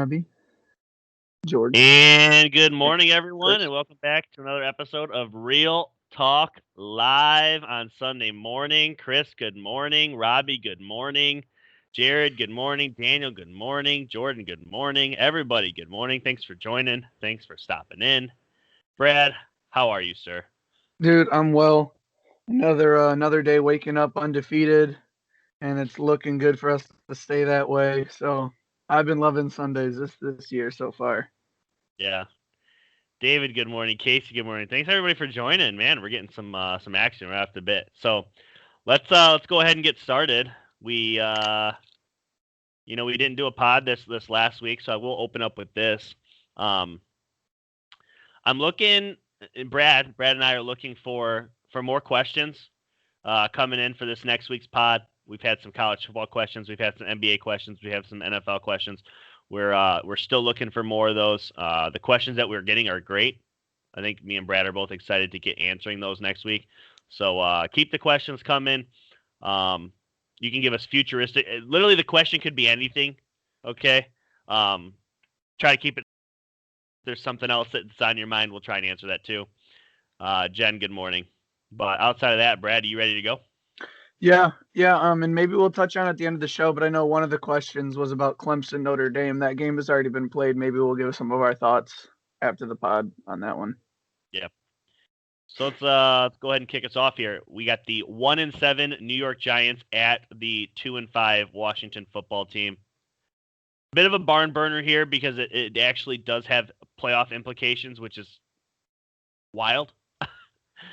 Robbie, George, And good and morning, everyone, Chris. and welcome back to another episode of Real Talk Live on Sunday morning. Chris, good morning. Robbie, good morning. Jared, good morning. Daniel, good morning. Jordan, good morning. Everybody, good morning. Thanks for joining. Thanks for stopping in. Brad, how are you, sir? Dude, I'm well. Another day waking up undefeated, and it's looking good for us to stay that way. So I've been loving Sundays this year so far. Yeah. David, good morning. Casey, good morning. Thanks everybody for joining. Man, we're getting some action right off the bit. So let's go ahead and get started. We didn't do a pod this last week, so I will open up with this. Um, I'm looking, Brad and I are looking for more questions coming in for this next week's pod. We've had some college football questions, we've had some NBA questions, we have some NFL questions. We're still looking for more of those. The questions that we're getting are great. I think me and Brad are both excited to get answering those next week. So keep the questions coming. You can give us futuristic. Literally, the question could be anything. Okay. Um, Try to keep it. If there's something else that's on your mind, we'll try and answer that too. Jen, good morning. But outside of that, Brad, are you ready to go? Yeah. And maybe we'll touch on it at the end of the show. But I know one of the questions was about Clemson Notre Dame. That game has already been played. Maybe we'll give some of our thoughts after the pod on that one. Yeah. So let's go ahead and kick us off here. We got the 1-7 New York Giants at the 2-5 Washington football team. Bit of a barn burner here because it actually does have playoff implications, which is wild.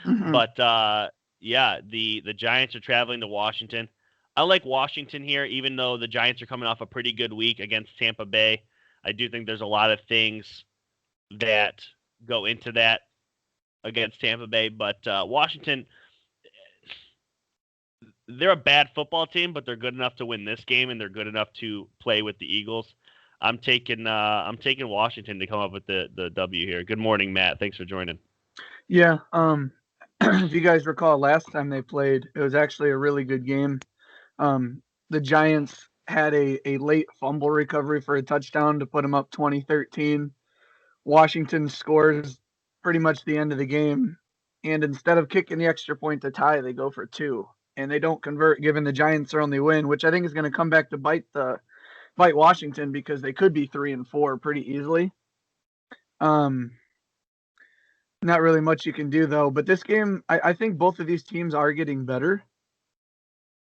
Mm-hmm. But yeah, the Giants are traveling to Washington. I like Washington here, even though the Giants are coming off a pretty good week against Tampa Bay. I do think there's a lot of things that go into that against Tampa Bay, but Washington, they're a bad football team, but they're good enough to win this game, and they're good enough to play with the Eagles. I'm taking Washington to come up with the W here. Good morning, Matt. Thanks for joining. Yeah. If you guys recall, last time they played, it was actually a really good game. The Giants had a late fumble recovery for a touchdown to put them up 2013. Washington scores pretty much the end of the game, and instead of kicking the extra point to tie, they go for two, and they don't convert, giving the Giants their only win, which I think is going to come back to bite Washington because they could be 3-4 pretty easily. Um, Not really much you can do though. But this game, I think both of these teams are getting better.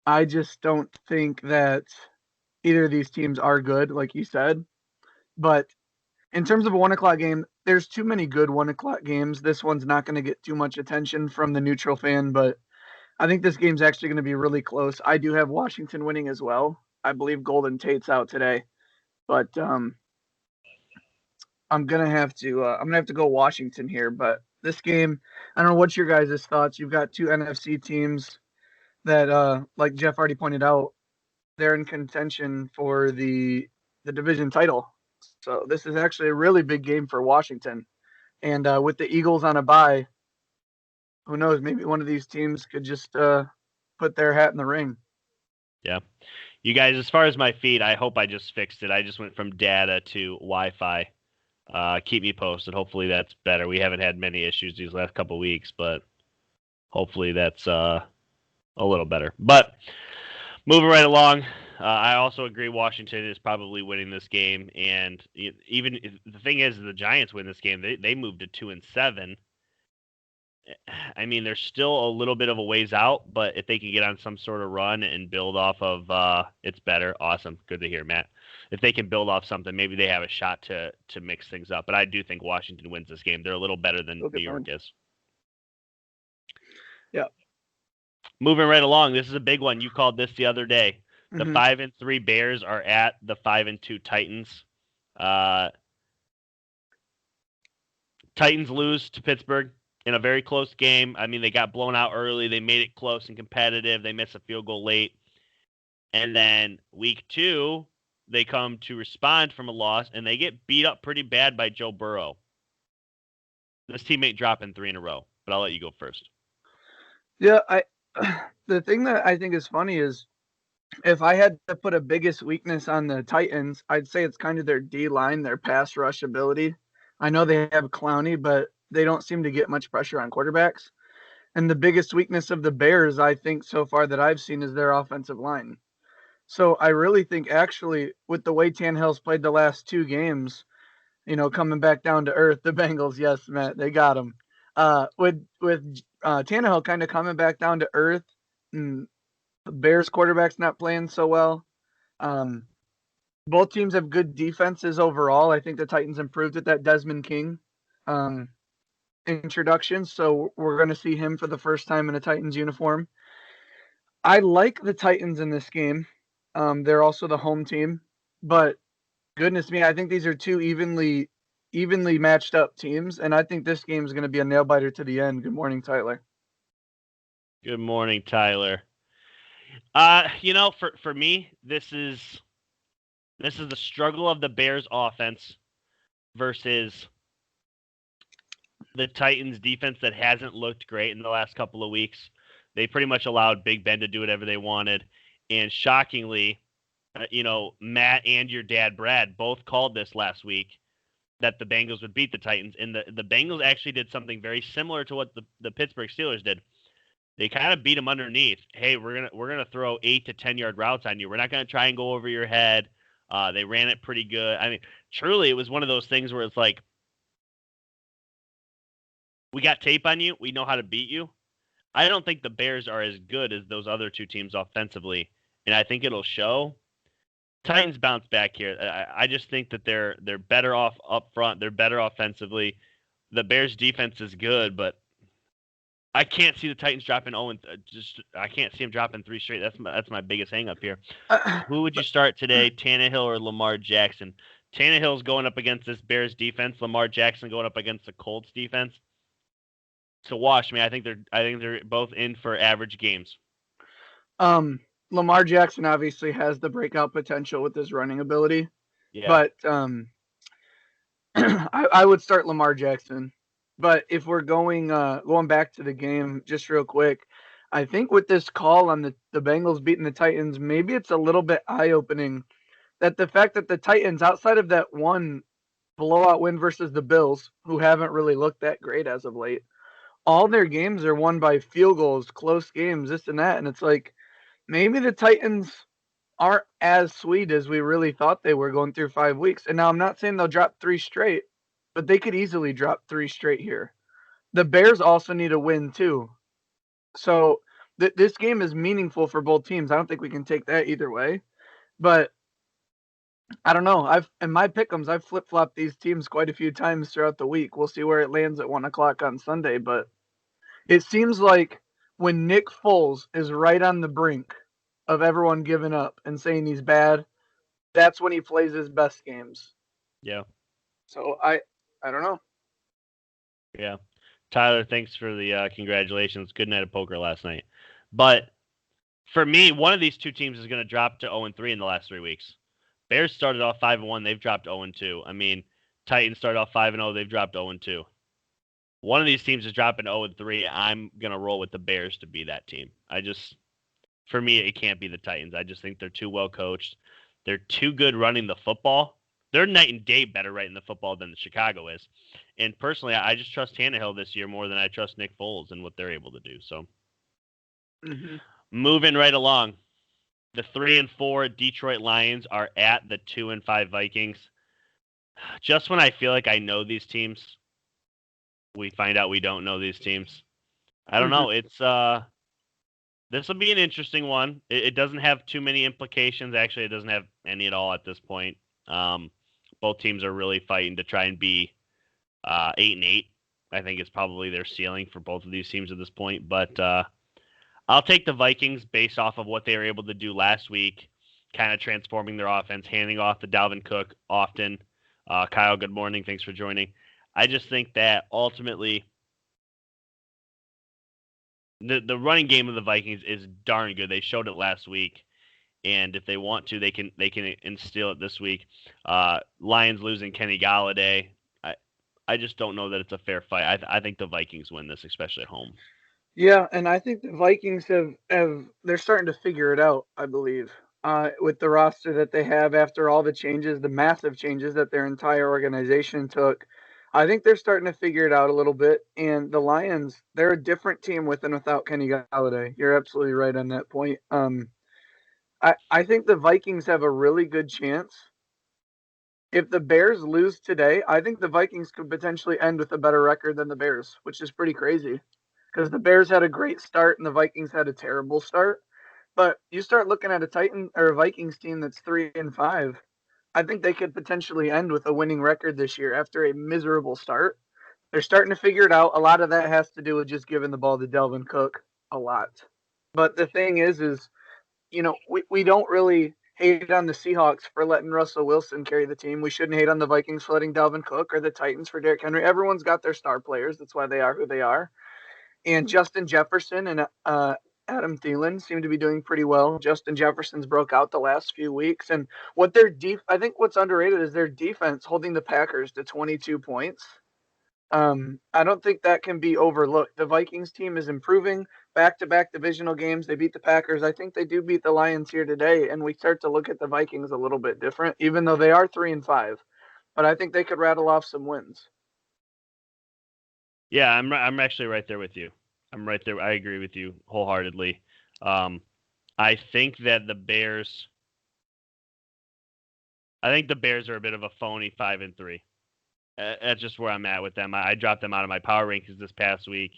I just don't think that either of these teams are good, like you said. But in terms of a 1 o'clock game, there's too many good 1 o'clock games. This one's not going to get too much attention from the neutral fan, but I think this game's actually going to be really close. I do have Washington winning as well. I believe Golden Tate's out today, but I'm gonna have to go Washington here. But this game, I don't know what's your guys' thoughts. You've got two NFC teams that, like Jeff already pointed out, they're in contention for the division title. So this is actually a really big game for Washington. And with the Eagles on a bye, who knows? Maybe one of these teams could just put their hat in the ring. Yeah. You guys, as far as my feed, I hope I just fixed it. I just went from data to Wi-Fi. Keep me posted. Hopefully that's better. We haven't had many issues these last couple weeks, but hopefully that's a little better. But moving right along, I also agree Washington is probably winning this game. And even the thing is, the Giants win this game, they moved to 2-7. I mean, they're still a little bit of a ways out, but if they can get on some sort of run and build off of it's better. Awesome. Good to hear, Matt. If they can build off something, maybe they have a shot to mix things up. But I do think Washington wins this game. They're a little better than Okay, New York fine. is. Yeah. Moving right along, this is a big one. You called this the other day. The Mm-hmm. 5-3 Bears are at the 5-2 Titans. Uh, Titans lose to Pittsburgh in a very close game. I mean, they got blown out early. They made it close and competitive. They missed a field goal late. And then week 2, they come to respond from a loss, and they get beat up pretty bad by Joe Burrow. This team ain't dropping 3 in a row, but I'll let you go first. Yeah, I the thing that I think is funny is If I had to put a biggest weakness on the Titans, I'd say it's kind of their D line, their pass rush ability. I know they have Clowney, but they don't seem to get much pressure on quarterbacks. And the biggest weakness of the Bears, I think, so far that I've seen is their offensive line. So I really think actually with the way Tannehill's played the last two games, coming back down to earth, the Bengals, yes, Matt, they got him. With Tannehill kind of coming back down to earth, and the Bears quarterback's not playing so well. Um, Both teams have good defenses overall. I think the Titans improved with that Desmond King um, introduction, so we're going to see him for the first time in a Titans uniform. I like the Titans in this game. They're also the home team, but goodness me, I think these are two evenly matched up teams, and I think this game is going to be a nail biter to the end. Good morning, Tyler. Good morning, Tyler. For me, this is the struggle of the Bears offense versus the Titans defense that hasn't looked great in the last couple of weeks. They pretty much allowed Big Ben to do whatever they wanted. And shockingly, Matt and your dad, Brad, both called this last week that the Bengals would beat the Titans. And the Bengals actually did something very similar to what the Pittsburgh Steelers did. They kind of beat them underneath. Hey, we're gonna throw 8 to 10 yard routes on you. We're not gonna try and go over your head. They ran it pretty good. I mean, truly, it was one of those things where it's like, we got tape on you. We know how to beat you. I don't think the Bears are as good as those other two teams offensively, and I think it'll show. Titans bounce back here. I just think that they're better off up front. They're better offensively. The Bears defense is good, but I can't see the Titans dropping 0 and I can't see them dropping 3 straight. That's my biggest hang up here. Who would you start today, Tannehill or Lamar Jackson? Tannehill's going up against this Bears defense. Lamar Jackson going up against the Colts defense. So wash me. I think they're both in for average games. Lamar Jackson obviously has the breakout potential with his running ability, Yeah. but I would start Lamar Jackson. But if we're going back to the game just real quick, I think with this call on the Bengals beating the Titans, maybe it's a little bit eye opening that the fact that the Titans, outside of that one blowout win versus the Bills, who haven't really looked that great as of late, all their games are won by field goals, close games, this and that. And it's like maybe the Titans aren't as sweet as we really thought they were going through 5 weeks. And now I'm not saying they'll drop 3 straight, but they could easily drop 3 straight here. The Bears also need a win too. So this game is meaningful for both teams. I don't think we can take that either way. But I don't know. In my pick'ems, I've flip flopped these teams quite a few times throughout the week. We'll see where it lands at 1 o'clock on Sunday. But it seems like when Nick Foles is right on the brink of everyone giving up and saying he's bad, that's when he plays his best games. Yeah. So I don't know. Yeah. Tyler, thanks for the congratulations. Good night of poker last night. But for me, one of these two teams is going to drop to 0-3 in the last 3 weeks. Bears started off 5-1. They've dropped 0-2. I mean, Titans started off 5-0. They've dropped 0-2. One of these teams is dropping 0-3. I'm going to roll with the Bears to be that team. For me, it can't be the Titans. I just think they're too well coached. They're too good running the football. They're night and day better running the football than Chicago is. And personally, I just trust Tannehill this year more than I trust Nick Foles and what they're able to do. So, Moving right along. The 3-4 Detroit Lions are at the 2-5 Vikings. Just when I feel like I know these teams, we find out we don't know these teams. I don't know. It's this will be an interesting one. It doesn't have too many implications. Actually, it doesn't have any at all at this point. Both teams are really fighting to try and be 8-8. I think it's probably their ceiling for both of these teams at this point. But I'll take the Vikings based off of what they were able to do last week, kind of transforming their offense, handing off to Dalvin Cook often. Kyle, good morning. Thanks for joining. I just think that ultimately the running game of the Vikings is darn good. They showed it last week, and if they want to, they can instill it this week. Lions losing Kenny Golladay. I just don't know that it's a fair fight. I think the Vikings win this, especially at home. Yeah, and I think the Vikings have they're starting to figure it out, I believe. With the roster that they have after all the changes, the massive changes that their entire organization took. I think they're starting to figure it out a little bit. And the Lions, they're a different team with and without Kenny Galladay. You're absolutely right on that point. I think the Vikings have a really good chance. If the Bears lose today, I think the Vikings could potentially end with a better record than the Bears, which is pretty crazy because the Bears had a great start and the Vikings had a terrible start. But you start looking at a Titan or a Vikings team that's 3-5. I think they could potentially end with a winning record this year after a miserable start. They're starting to figure it out. A lot of that has to do with just giving the ball to Delvin Cook a lot. But the thing is we don't really hate on the Seahawks for letting Russell Wilson carry the team. We shouldn't hate on the Vikings for letting Dalvin Cook or the Titans for Derrick Henry. Everyone's got their star players. That's why they are who they are. And Justin Jefferson and Adam Thielen seem to be doing pretty well. Justin Jefferson's broke out the last few weeks, and I think what's underrated is their defense holding the Packers to 22 points. I don't think that can be overlooked. The Vikings team is improving back-to-back divisional games. They beat the Packers. I think they do beat the Lions here today, and we start to look at the Vikings a little bit different, even though they are 3-5. But I think they could rattle off some wins. Yeah, I'm actually right there with you. I'm right there. I agree with you wholeheartedly. I think that the Bears. I think the Bears are a bit of a phony 5-3. That's just where I'm at with them. I dropped them out of my power rankings this past week.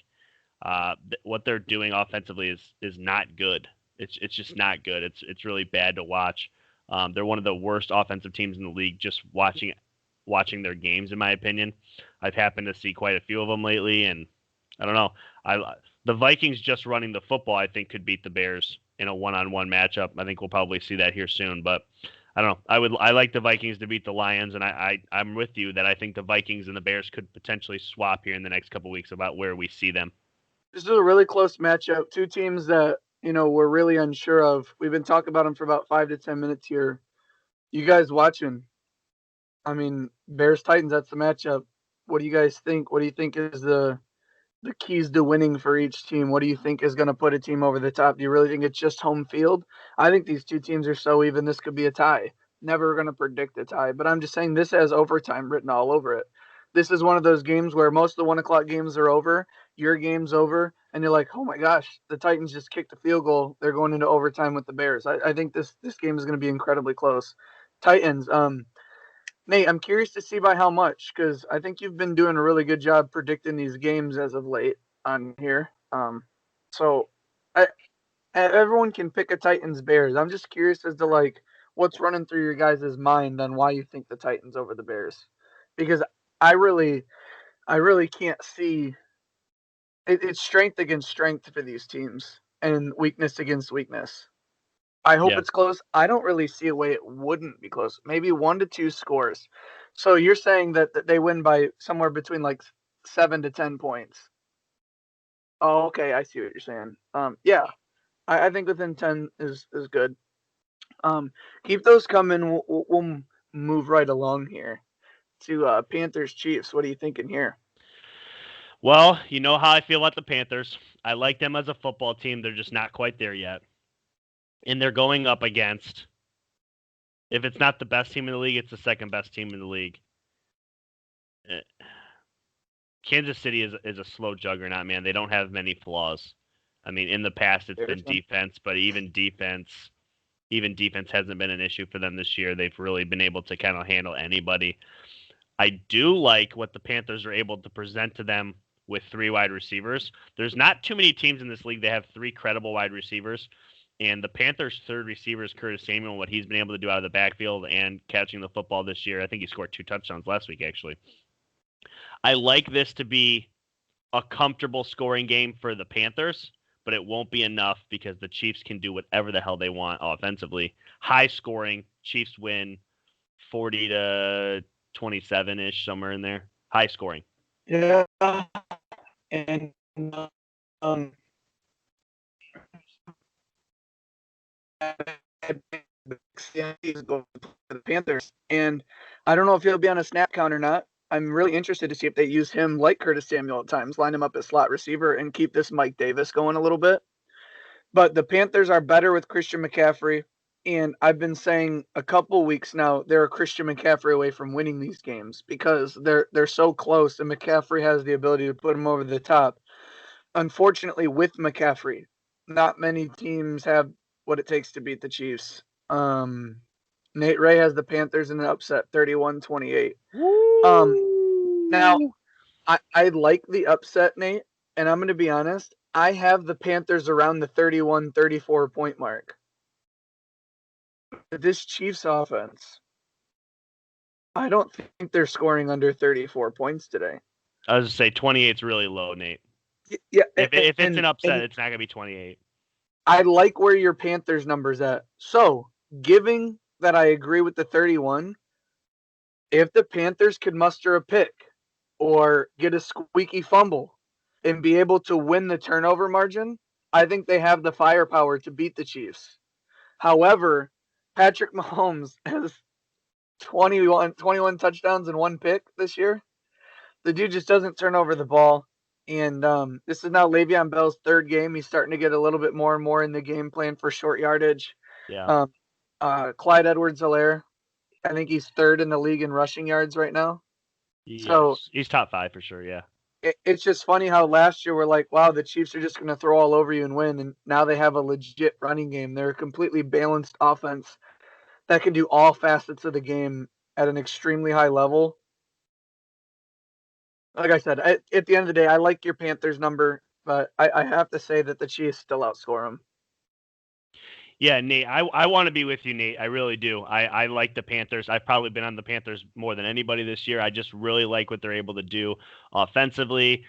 What they're doing offensively is not good. It's just not good. It's really bad to watch. They're one of the worst offensive teams in the league. Just watching their games, in my opinion, I've happened to see quite a few of them lately, and I don't know. The Vikings just running the football, I think, could beat the Bears in a one-on-one matchup. I think we'll probably see that here soon, but I don't know. I like the Vikings to beat the Lions, and I'm with you that I think the Vikings and the Bears could potentially swap here in the next couple of weeks about where we see them. This is a really close matchup. Two teams that we're really unsure of. We've been talking about them for about 5 to 10 minutes here. You guys watching? I mean, Bears Titans. That's the matchup. What do you guys think? What do you think is the keys to winning for each team? What do you think is going to put a team over the top? Do you really think it's just home field? I think these two teams are so even. This could be a tie. Never going to predict a tie, but I'm just saying this has overtime written all over it. This is one of those games where most of the 1 o'clock games are over. Your game's over, and you're like, oh my gosh, the Titans just kicked a field goal. They're going into overtime with the Bears. I think this game is going to be incredibly close. Titans. Nate, I'm curious to see by how much because I think you've been doing a really good job predicting these games as of late on here. So I, everyone can pick a Titans Bears. I'm just curious as to like what's running through your guys' mind on why you think the Titans over the Bears, because I really, I really can't see it's strength against strength for these teams and weakness against weakness. I hope Yeah. it's close. I don't really see a way it wouldn't be close. Maybe 1 to 2 scores. So you're saying that they win by somewhere between like 7 to 10 points. Oh, okay, I see what you're saying. Yeah, I think within 10 is good. Um, keep those coming. We'll move right along here to Panthers Chiefs. What are you thinking here? Well, you know how I feel about the Panthers. I like them as a football team. They're just not quite there yet. And they're going up against, if it's not the best team in the league, it's the second best team in the league. Kansas City is a slow juggernaut, man. They don't have many flaws. I mean, in the past it's been defense, but even defense hasn't been an issue for them this year. They've really been able to kind of handle anybody. I do like what the Panthers are able to present to them with 3 wide receivers. There's not too many teams in this league that have 3 credible wide receivers. And the Panthers' third receiver is Curtis Samuel, what he's been able to do out of the backfield and catching the football this year. I think he scored 2 touchdowns last week, actually. I like this to be a comfortable scoring game for the Panthers, but it won't be enough because the Chiefs can do whatever the hell they want offensively. High scoring, Chiefs win 40 to 27 ish, somewhere in there. High scoring. Yeah, and um, he's going to the Panthers, and I don't know if he'll be on a snap count or not. I'm really interested to see if they use him like Curtis Samuel at times, line him up as slot receiver, and keep this Mike Davis going a little bit. But the Panthers are better with Christian McCaffrey, and I've been saying a couple weeks now they're a Christian McCaffrey away from winning these games because they're so close, and McCaffrey has the ability to put them over the top. Unfortunately, with McCaffrey, not many teams have what it takes to beat the Chiefs. Nate Ray has the Panthers in an upset, 31-28. Now, I like the upset, Nate, and I'm going to be honest. I have the Panthers around the 31-34 point mark. This Chiefs offense, I don't think they're scoring under 34 points today. I was going to say 28 is really low, Nate. Yeah, if it's an upset, it's not going to be 28. I like where your Panthers number's at. So, giving that I agree with the 31, if the Panthers could muster a pick or get a squeaky fumble and be able to win the turnover margin, I think they have the firepower to beat the Chiefs. However, Patrick Mahomes has 21 touchdowns and 1 pick this year. The dude just doesn't turn over the ball. And this is now Le'Veon Bell's 3rd game. He's starting to get a little bit more and more in the game plan for short yardage. Yeah. Clyde Edwards-Helaire, I think he's 3rd in the league in rushing yards right now. Yes. So he's top 5 for sure, yeah. It's just funny how last year we're like, wow, the Chiefs are just going to throw all over you and win. And now they have a legit running game. They're a completely balanced offense that can do all facets of the game at an extremely high level. Like I said, at the end of the day, I like your Panthers number, but I have to say that the Chiefs still outscore them. Yeah, Nate, I want to be with you, Nate. I really do. I like the Panthers. I've probably been on the Panthers more than anybody this year. I just really like what they're able to do offensively.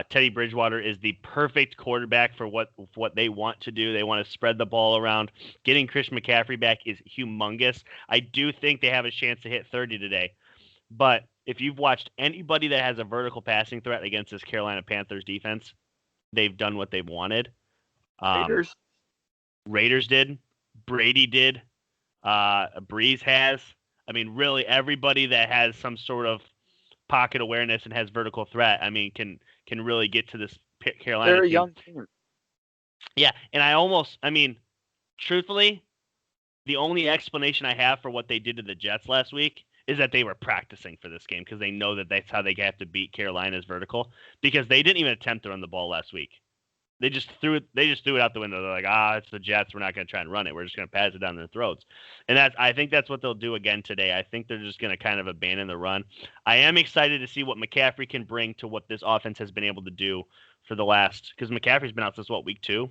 Teddy Bridgewater is the perfect quarterback for what they want to do. They want to spread the ball around. Getting Chris McCaffrey back is humongous. I do think they have a chance to hit 30 today. But if you've watched anybody that has a vertical passing threat against this Carolina Panthers defense, they've done what they've wanted. Raiders did. Brady did. Breeze has. I mean, really, everybody that has some sort of pocket awareness and has vertical threat, I mean, can really get to this Carolina They're a team. young team. Yeah, and truthfully, the only explanation I have for what they did to the Jets last week is that they were practicing for this game because they know that that's how they have to beat Carolina's vertical, because they didn't even attempt to run the ball last week. They just threw it out the window. They're like, it's the Jets. We're not going to try and run it. We're just going to pass it down their throats. And I think that's what they'll do again today. I think they're just going to kind of abandon the run. I am excited to see what McCaffrey can bring to what this offense has been able to do for the last, because McCaffrey's been out since week 2?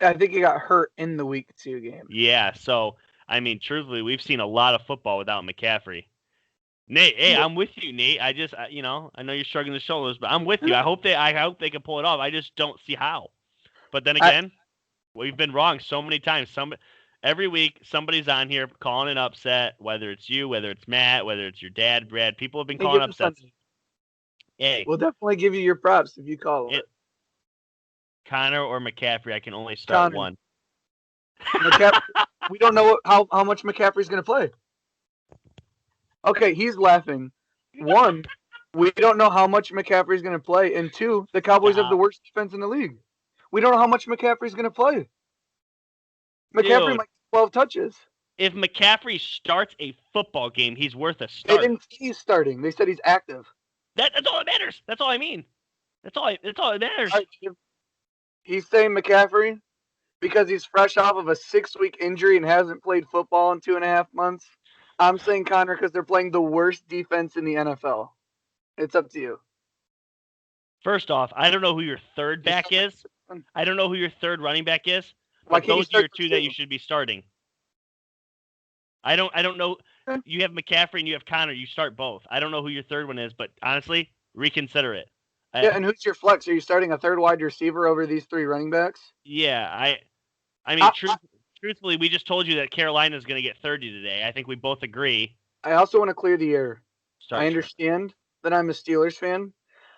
I think he got hurt in the week 2 game. Yeah. So, I mean, truthfully, we've seen a lot of football without McCaffrey. Nate, hey, I'm with you, Nate. I know you're shrugging the shoulders, but I'm with you. I hope they can pull it off. I just don't see how. But then again, we've been wrong so many times. Every week, somebody's on here calling an upset, whether it's you, whether it's Matt, whether it's your dad, Brad. People have been calling upsets. Hey, we'll definitely give you your props if you call it. Connor or McCaffrey, I can only start Connor. one. We don't know how much McCaffrey's going to play. Okay, he's laughing. 1, we don't know how much McCaffrey's going to play. And 2, the Cowboys have the worst defense in the league. We don't know how much McCaffrey's going to play. McCaffrey might get 12 touches. If McCaffrey starts a football game, he's worth a start. They didn't say he's starting. They said he's active. That's all that matters. That's all I mean. That's all that matters. Right, he's saying McCaffrey because he's fresh off of a 6-week injury and hasn't played football in 2.5 months. I'm saying Connor because they're playing the worst defense in the NFL. It's up to you. First off, I don't know who your third back is. I don't know who your third running back is. But those are your 2 that you should be starting. I don't know. You have McCaffrey and you have Connor. You start both. I don't know who your third one is, but honestly, reconsider it. Yeah, and who's your flex? Are you starting a third wide receiver over these 3 running backs? Yeah, I mean, truthfully, we just told you that Carolina's going to get 30 today. I think we both agree. I also want to clear the air. I understand that I'm a Steelers fan.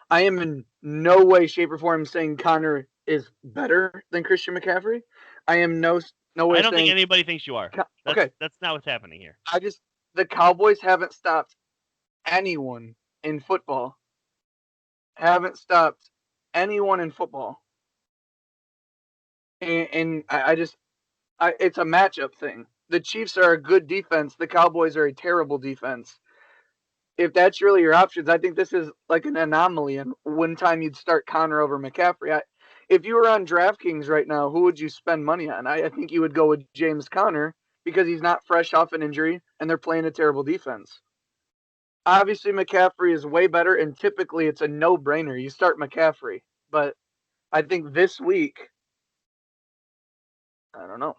I am in no way, shape, or form saying Connor is better than Christian McCaffrey. I am no way. I don't think anybody thinks you are. Okay, that's not what's happening here. The Cowboys haven't stopped anyone in football haven't stopped anyone in football. And it's a matchup thing. The Chiefs are a good defense. The Cowboys are a terrible defense. If that's really your options, I think this is like an anomaly. And one time you'd start Connor over McCaffrey. If you were on DraftKings right now, who would you spend money on? I think you would go with James Conner because he's not fresh off an injury and they're playing a terrible defense. Obviously, McCaffrey is way better, and typically it's a no-brainer. You start McCaffrey. But I think this week, I don't know.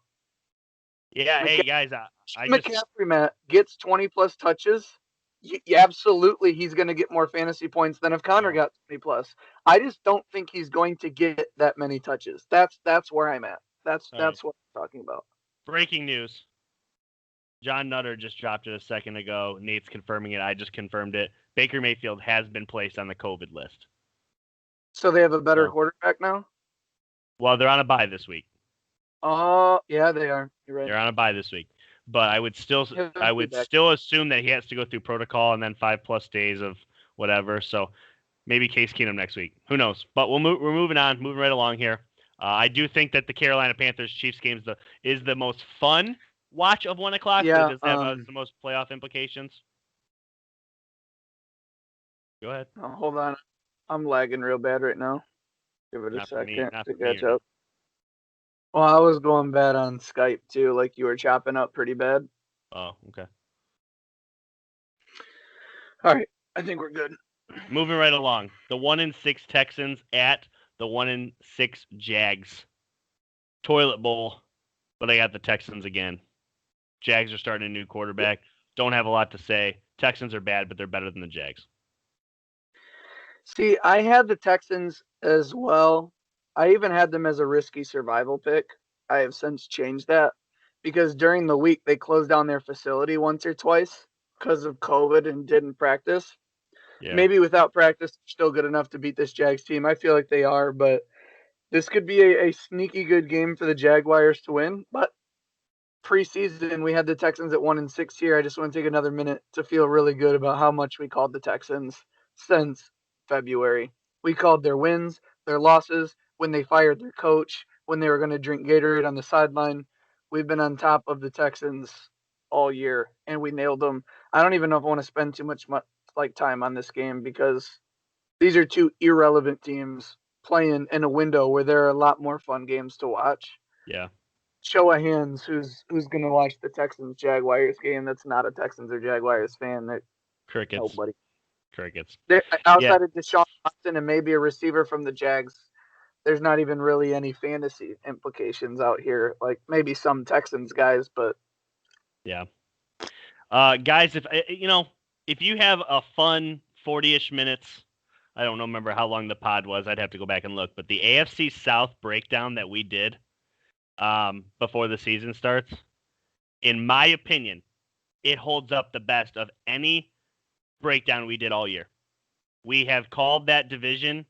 Yeah, hey guys, I just McCaffrey, Matt, gets 20-plus touches. Absolutely, he's going to get more fantasy points than if Connor got 20-plus. I just don't think he's going to get that many touches. That's where I'm at. That's what I'm talking about. Breaking news. John Nutter just dropped it a second ago. Nate's confirming it. I just confirmed it. Baker Mayfield has been placed on the COVID list. So they have a better quarterback now? Well, they're on a bye this week. Oh, yeah, they are. You're right. They're on a bye this week. But I would still assume that he has to go through protocol and then 5+ days of whatever. So maybe Case Keenum next week. Who knows? But we're moving on, moving right along here. I do think that the Carolina Panthers Chiefs game is the most fun watch of 1 o'clock. Yeah, does have the most playoff implications. Go ahead. Oh, hold on. I'm lagging real bad right now. Give it a second to catch up. Well, I was going bad on Skype too, like you were chopping up pretty bad. Oh, okay. All right, I think we're good. Moving right along. The 1-6 Texans at the 1-6 Jags. Toilet bowl, but I got the Texans again. Jags are starting a new quarterback. Don't have a lot to say. Texans are bad, but they're better than the Jags. See, I had the Texans as well. I even had them as a risky survival pick. I have since changed that because during the week they closed down their facility once or twice because of COVID and didn't practice. Yeah. Maybe without practice, they're still good enough to beat this Jags team. I feel like they are, but this could be a sneaky good game for the Jaguars to win. But preseason, we had the Texans at 1-6 here. I just want to take another minute to feel really good about how much we called the Texans since February. We called their wins, their losses, when they fired their coach, when they were going to drink Gatorade on the sideline. We've been on top of the Texans all year, and we nailed them. I don't even know if I want to spend too much time on this game because these are two irrelevant teams playing in a window where there are a lot more fun games to watch. Yeah. Show of hands, who's going to watch the Texans Jaguars game that's not a Texans or Jaguars fan? Crickets. Nobody. Crickets. Outside of Deshaun Watson and maybe a receiver from the Jags, there's not even really any fantasy implications out here. Like maybe some Texans guys, but yeah. Guys, if you have a fun 40-ish minutes, I don't remember how long the pod was. I'd have to go back and look. But the AFC South breakdown that we did before the season starts, in my opinion, it holds up the best of any breakdown we did all year. We have called that division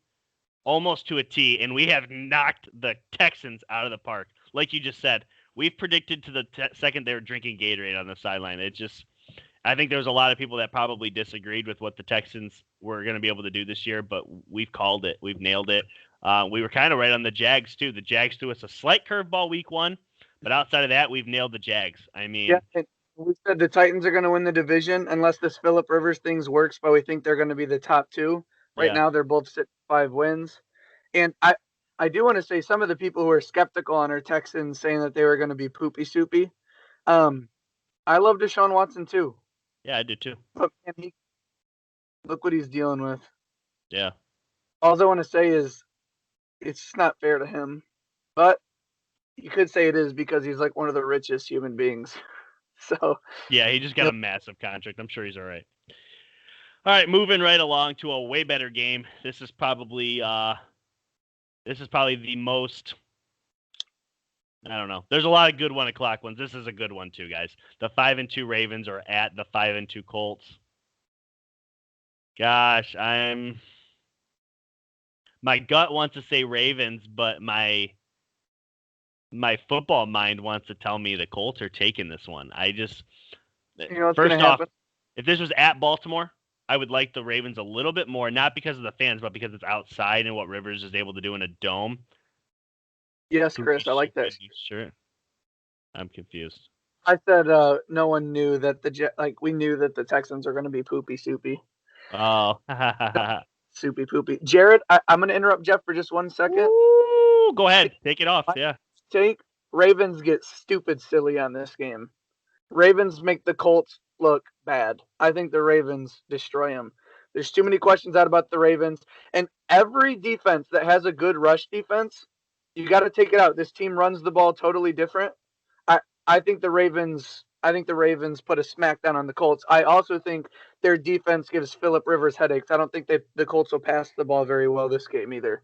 almost to a T, and we have knocked the Texans out of the park. Like you just said, we've predicted to the second they were drinking Gatorade on the sideline. I think there was a lot of people that probably disagreed with what the Texans were going to be able to do this year, but we've called it. We've nailed it. We were kind of right on the Jags, too. The Jags threw us a slight curveball week 1, but outside of that, we've nailed the Jags. I mean, yeah, we said the Titans are going to win the division unless this Phillip Rivers thing works, but we think they're going to be the top 2. Right now, they're both sitting 5 wins. And I do want to say some of the people who are skeptical on our Texans saying that they were going to be poopy soupy. I love Deshaun Watson, too. Yeah, I do, too. But look what he's dealing with. Yeah. All I want to say is it's just not fair to him. But you could say it is because he's like one of the richest human beings. So yeah, he just got a massive contract. I'm sure he's all right. All right, moving right along to a way better game. This is probably the most. I don't know. There's a lot of good 1 o'clock ones. This is a good one too, guys. The 5-2 Ravens are at the 5-2 Colts. Gosh, my gut wants to say Ravens, but my football mind wants to tell me the Colts are taking this one. First off, if this was at Baltimore, I would like the Ravens a little bit more, not because of the fans, but because it's outside and what Rivers is able to do in a dome. Yes, Chris, I like that. Sure. I'm confused. I said no one knew that we knew that the Texans are going to be poopy soupy. Oh. Soupy poopy. Jared, I'm going to interrupt Jeff for just 1 second. Ooh, go ahead. Take it off. Yeah. Take Ravens get stupid silly on this game. Ravens make the Colts look bad. I think the Ravens destroy them. There's too many questions out about the Ravens. And every defense that has a good rush defense, you got to take it out. This team runs the ball totally different. I think the Ravens put a smackdown on the Colts. I also think their defense gives Phillip Rivers headaches. I don't think the Colts will pass the ball very well this game either.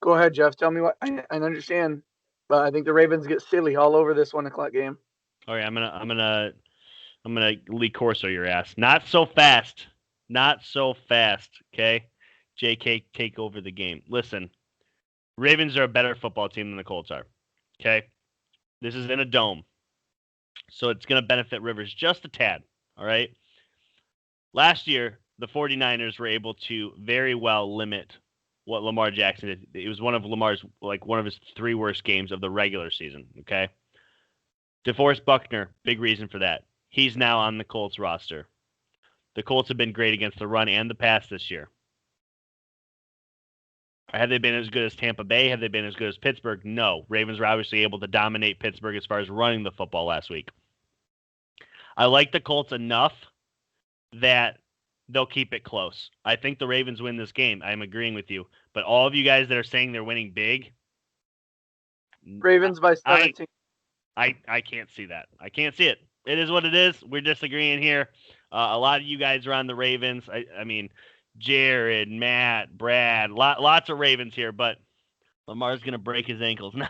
Go ahead, Jeff. Tell me what I understand, but I think the Ravens get silly all over this 1 o'clock game. All right, I'm gonna Lee Corso your ass. Not so fast. Not so fast. Okay, JK, take over the game. Listen, Ravens are a better football team than the Colts are. Okay, this is in a dome, so it's gonna benefit Rivers just a tad. All right. Last year, the 49ers were able to very well limit what Lamar Jackson did. It was one of his 3 worst games of the regular season. Okay. DeForest Buckner, big reason for that. He's now on the Colts roster. The Colts have been great against the run and the pass this year. Have they been as good as Tampa Bay? Have they been as good as Pittsburgh? No. Ravens were obviously able to dominate Pittsburgh as far as running the football last week. I like the Colts enough that they'll keep it close. I think the Ravens win this game. I'm agreeing with you. But all of you guys that are saying they're winning big, Ravens by 17. I can't see that. I can't see it. It is what it is. We're disagreeing here. A lot of you guys are on the Ravens. I mean, Jared, Matt, Brad, lots of Ravens here, but Lamar's gonna break his ankles now.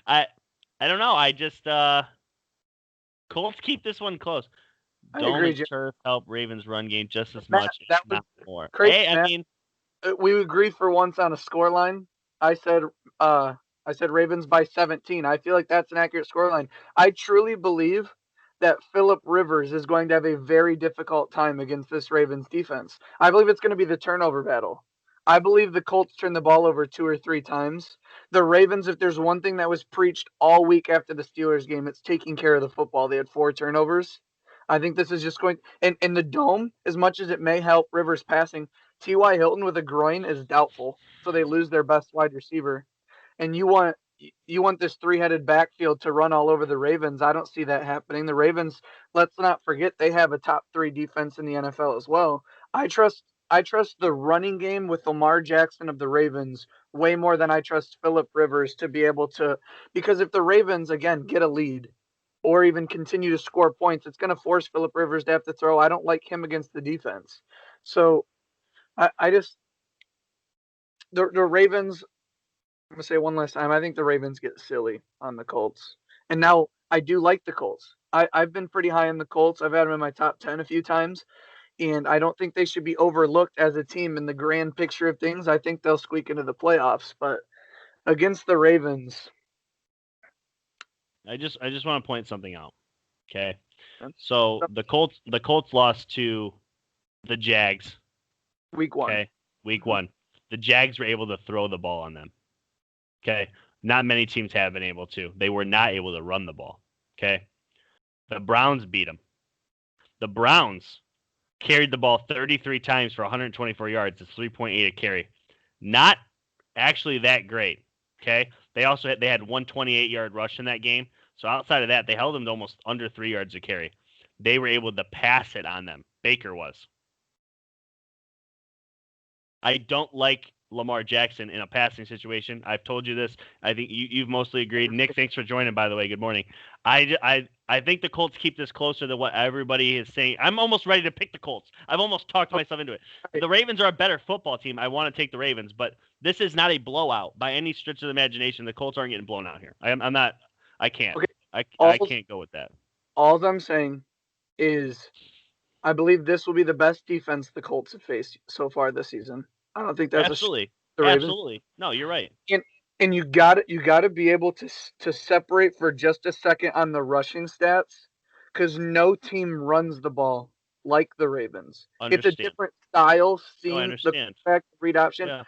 I don't know. I just Colts keep this one close. Dome and turf help Ravens run game just as much, if not more. Crazy, hey, I mean, we agree for once on a score line. I said Ravens by 17. I feel like that's an accurate scoreline. I truly believe that Phillip Rivers is going to have a very difficult time against this Ravens defense. I believe it's going to be the turnover battle. I believe the Colts turn the ball over 2 or 3 times. The Ravens, if there's one thing that was preached all week after the Steelers game, it's taking care of the football. They had 4 turnovers. I think this is just going – and in the dome, as much as it may help Rivers passing, T.Y. Hilton with a groin is doubtful, so they lose their best wide receiver. And you want this 3-headed backfield to run all over the Ravens. I don't see that happening. The Ravens, let's not forget, they have a top 3 defense in the NFL as well. I trust the running game with Lamar Jackson of the Ravens way more than I trust Phillip Rivers to be able to, because if the Ravens again get a lead or even continue to score points, it's going to force Phillip Rivers to have to throw. I don't like him against the defense. So I just the Ravens. I'm gonna say one last time. I think the Ravens get silly on the Colts, and now I do like the Colts. I've been pretty high on the Colts. I've had them in my top 10 a few times, and I don't think they should be overlooked as a team in the grand picture of things. I think they'll squeak into the playoffs, but against the Ravens, I just want to point something out. Okay, so the Colts lost to the Jags. Week 1. Okay, week 1. The Jags were able to throw the ball on them. Okay, not many teams have been able to. They were not able to run the ball. Okay, the Browns beat them. The Browns carried the ball 33 times for 124 yards. It's 3.8 a carry. Not actually that great. Okay, they had 128-yard rush in that game. So outside of that, they held them to almost under 3 yards a carry. They were able to pass it on them. Baker was. I don't like Lamar Jackson in a passing situation. I've told you this. I think you've mostly agreed. Nick, thanks for joining, by the way. Good morning. I think the Colts keep this closer than what everybody is saying. I'm almost ready to pick the Colts. I've almost talked myself into it. The Ravens are a better football team. I want to take the Ravens, but this is not a blowout by any stretch of the imagination. The Colts aren't getting blown out here. I'm not. I can't. Okay. I can't go with that. All I'm saying is I believe this will be the best defense the Colts have faced so far this season. I don't think that's absolutely. No, you're right. And you got to be able to separate for just a second on the rushing stats, because no team runs the ball like the Ravens. It's a Understand. different style, No, I seeing the understand. quarterback read option. Yeah.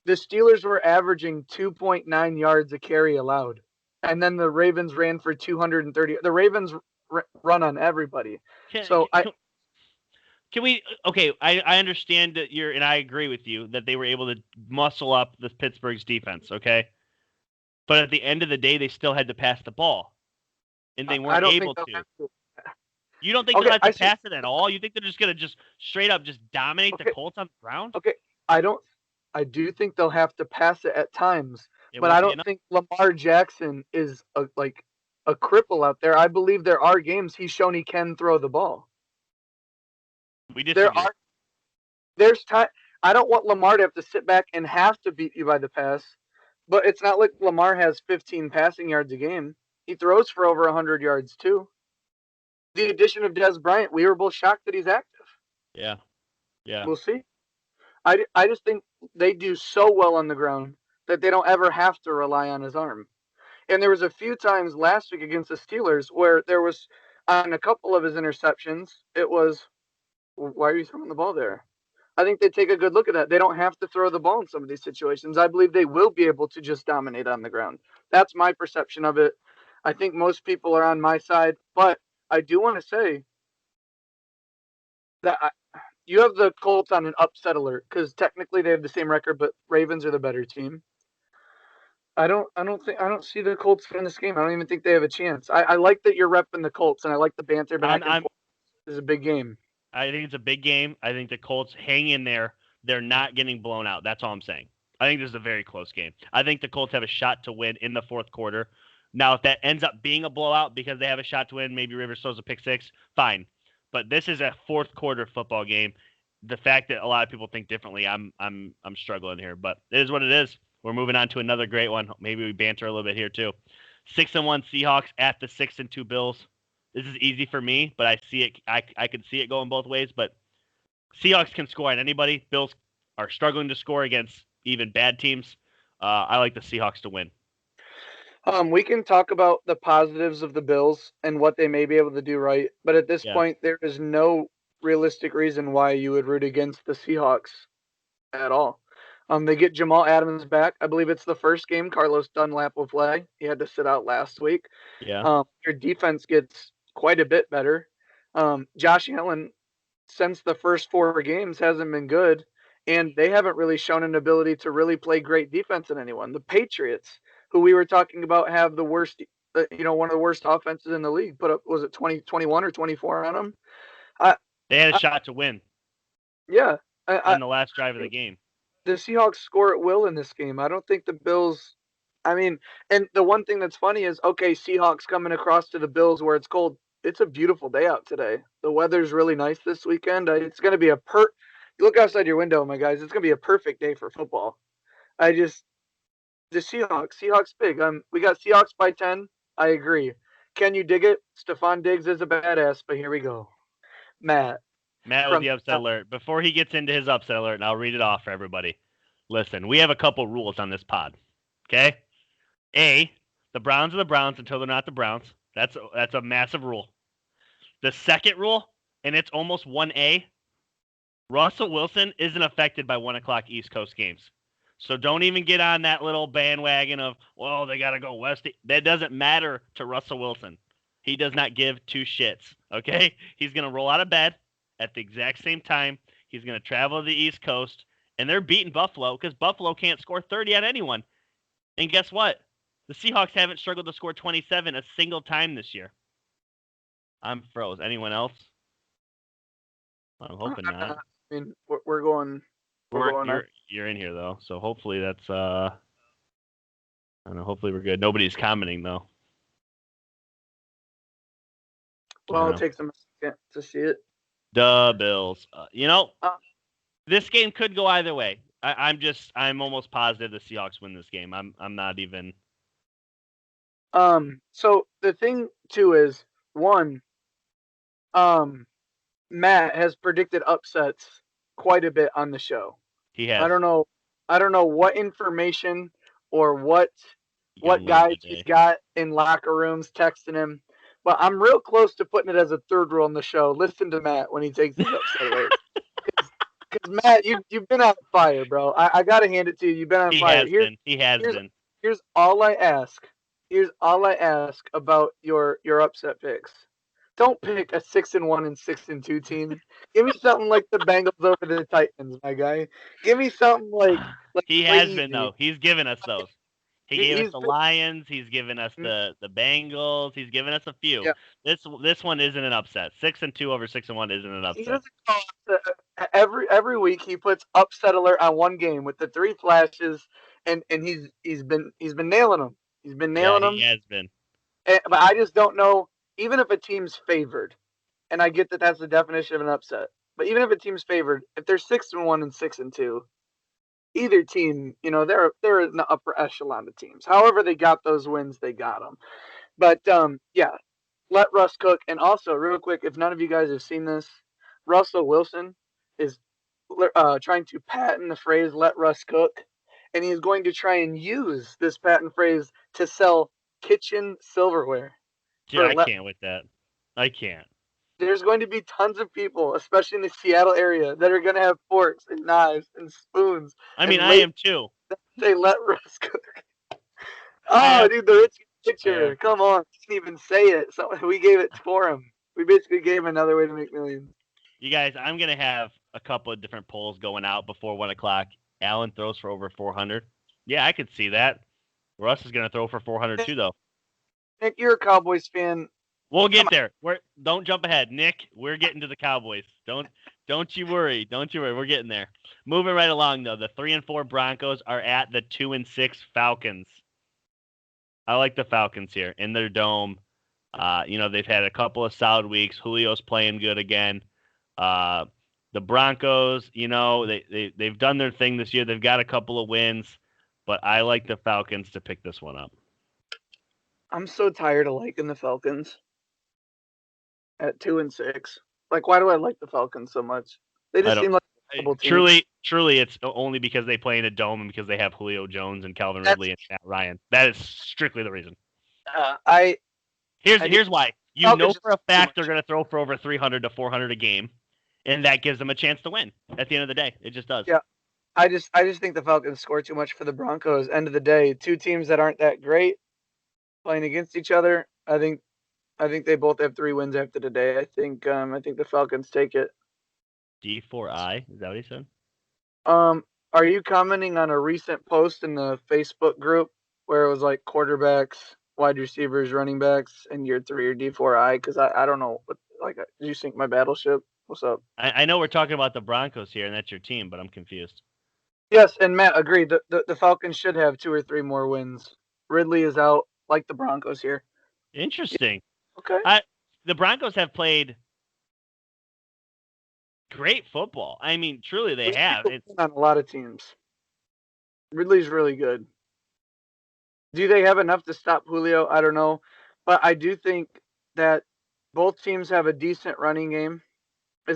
The Steelers were averaging 2.9 yards a carry allowed, and then the Ravens ran for 230. The Ravens run on everybody. Can, So I can, can we? Okay, I understand that and I agree with you that they were able to muscle up the Pittsburgh's defense. Okay, but at the end of the day, they still had to pass the ball, and they I weren't don't able think they'll to. have to. You don't think they'll Okay, have I to see. pass it at all? You think they're just gonna straight up just dominate the Okay, Colts on the ground? okay. I don't. I do think they'll have to pass it at times, It but won't I be don't enough. think Lamar Jackson is a cripple out there. I believe there are games he's shown he can throw the ball. We There disagree. are there's time. I don't want Lamar to have to sit back and have to beat you by the pass, but it's not like Lamar has 15 passing yards a game. He throws for over 100 yards too. The addition of Dez Bryant, we were both shocked that he's active. Yeah, yeah. We'll see. I just think they do so well on the ground that they don't ever have to rely on his arm. And there was a few times last week against the Steelers where there was on a couple of his interceptions, it was, why are you throwing the ball there? I think they take a good look at that. They don't have to throw the ball in some of these situations. I believe they will be able to just dominate on the ground. That's my perception of it. I think most people are on my side, but I do want to say that you have the Colts on an upset alert because technically they have the same record, but Ravens are the better team. I don't see the Colts win this game. I don't even think they have a chance. I like that you're repping the Colts, and I like the banter back and I'm forth. This is a big game. I think it's a big game. I think the Colts hang in there. They're not getting blown out. That's all I'm saying. I think this is a very close game. I think the Colts have a shot to win in the fourth quarter. Now, if that ends up being a blowout because they have a shot to win, maybe Rivers throws a pick six, fine. But this is a fourth quarter football game. The fact that a lot of people think differently, I'm struggling here, but it is what it is. We're moving on to another great one. Maybe we banter a little bit here too. 6-1 Seahawks at the 6-2 Bills. This is easy for me, but I see it. I could see it going both ways. But Seahawks can score on anybody. Bills are struggling to score against even bad teams. I like the Seahawks to win. We can talk about the positives of the Bills and what they may be able to do right, but at this Yeah, point, there is no realistic reason why you would root against the Seahawks at all. They get Jamal Adams back. I believe it's the first game Carlos Dunlap will play. He had to sit out last week. yeah. Your defense gets quite a bit better. Josh Allen, since the first four games, hasn't been good, and they haven't really shown an ability to really play great defense in anyone. The Patriots, who we were talking about, have the worst, one of the worst offenses in the league. Put up, was it 21 or 24 on them? I, They had a I shot to win yeah, on the last drive of the game. the Seahawks score at will in this game. I don't think the Bills. I mean, and the one thing that's funny is, okay, Seahawks coming across to the Bills where it's cold. It's a beautiful day out today. The weather's really nice this weekend. It's going to be You look outside your window, my guys. It's going to be a perfect day for football. The Seahawks big. We got Seahawks by 10. I agree. Can you dig it? Stephon Diggs is a badass, but here we go. Matt Matt with from the upset alert. Before he gets into his upset alert, and I'll read it off for everybody. Listen, we have a couple rules on this pod. Okay? A, the Browns are the Browns until they're not the Browns. That's a massive rule. The second rule, and it's almost 1A, Russell Wilson isn't affected by 1 o'clock East Coast games. So don't even get on that little bandwagon of, well, they got to go west. That doesn't matter to Russell Wilson. He does not give two shits, okay? He's going to roll out of bed at the exact same time. He's going to travel to the East Coast, and they're beating Buffalo because Buffalo can't score 30 on anyone. And guess what? The Seahawks haven't struggled to score 27 a single time this year. I'm froze. Anyone else? I'm hoping not. I mean, we're going. You're in here though, so hopefully that's I don't know. Hopefully we're good. Nobody's commenting though. Well, it takes them a second to see it. The Bills. This game could go either way. I'm almost positive the Seahawks win this game. I'm not even. So the thing too is one. Matt has predicted upsets quite a bit on the show. He has. I don't know what information or what Young guys today. he's got in locker rooms texting him, but I'm real close to putting it as a third rule on the show. Listen to Matt when he takes his upset alert. Because Matt, you've been on fire, bro. I gotta hand it to you. You've been on He fire. has been. He has been. Here's all I ask. Here's all I ask about your upset picks. Don't pick a 6-1 and 6-2 team. Give me something like the Bengals over the Titans, my guy. Give me something like He has been crazy. though. He's given us those. He gave us He's the Lions. He's given us the Bengals. He's given us a few. yeah. This one isn't an upset. 6-2 over 6-1 isn't an He upset. doesn't call every week he puts upset alert on one game with the three flashes, and he's been nailing them. He's been Yeah, nailing he them. has been. But I just don't know. Even if a team's favored, and I get that that's the definition of an upset. But even if a team's favored, if they're 6-1 and 6-2, either team, they're in the upper echelon of teams. However, they got those wins, they got them. But yeah, let Russ cook. And also, real quick, if none of you guys have seen this, Russell Wilson is trying to patent the phrase "let Russ cook," and he is going to try and use this patent phrase to sell kitchen silverware Dude, for I let can't with that. I can't. there's going to be tons of people, especially in the Seattle area, that are going to have forks and knives and spoons I mean, and I am too. say let Russ cook. I Oh, am. dude, the rich I am. picture. Come on, didn't even say it. So we gave it for him. We basically gave him another way to make millions. You guys, I'm gonna have a couple of different polls going out before 1 o'clock. Allen throws for over 400. Yeah, I could see that. Russ is gonna throw for 400 too, though. Nick, you're a Cowboys fan. We'll Come get there. Don't jump ahead, Nick. We're getting to the Cowboys. Don't you worry. Don't you worry. We're getting there. Moving right along though. The 3-4 Broncos are at the 2-6 Falcons. I like the Falcons here in their dome. They've had a couple of solid weeks. Julio's playing good again. The Broncos, they've done their thing this year. They've got a couple of wins, but I like the Falcons to pick this one up. I'm so tired of liking the Falcons at 2-6. Like, why do I like the Falcons so much? They I just don't. seem like a terrible team. Truly, it's only because they play in a dome and because they have Julio Jones and Calvin That's Ridley and Matt Ryan. That is strictly the reason. I need Here's why. You know Falcons just for a too fact they're much. going to throw for over 300 to 400 a game, and that gives them a chance to win at the end of the day. It just does. Yeah. I just think the Falcons score too much for the Broncos. End of the day, two teams that aren't that great playing against each other. I think they both have 3 wins after today. I think the Falcons take it. D4I, is that what he said? Are you commenting on a recent post in the Facebook group where it was like quarterbacks, wide receivers, running backs, and year 3 or D4I? Because I don't know. Did you sink my battleship? What's up? I know we're talking about the Broncos here, and that's your team, but I'm confused. Yes, and Matt agreed. The Falcons should have 2 or 3 more wins. Ridley is out, like the Broncos here. Interesting. Okay. The Broncos have played great football. I mean, truly they have. It's on a lot of teams. Ridley's really good. Do they have enough to stop Julio? I don't know, but I do think that both teams have a decent running game. I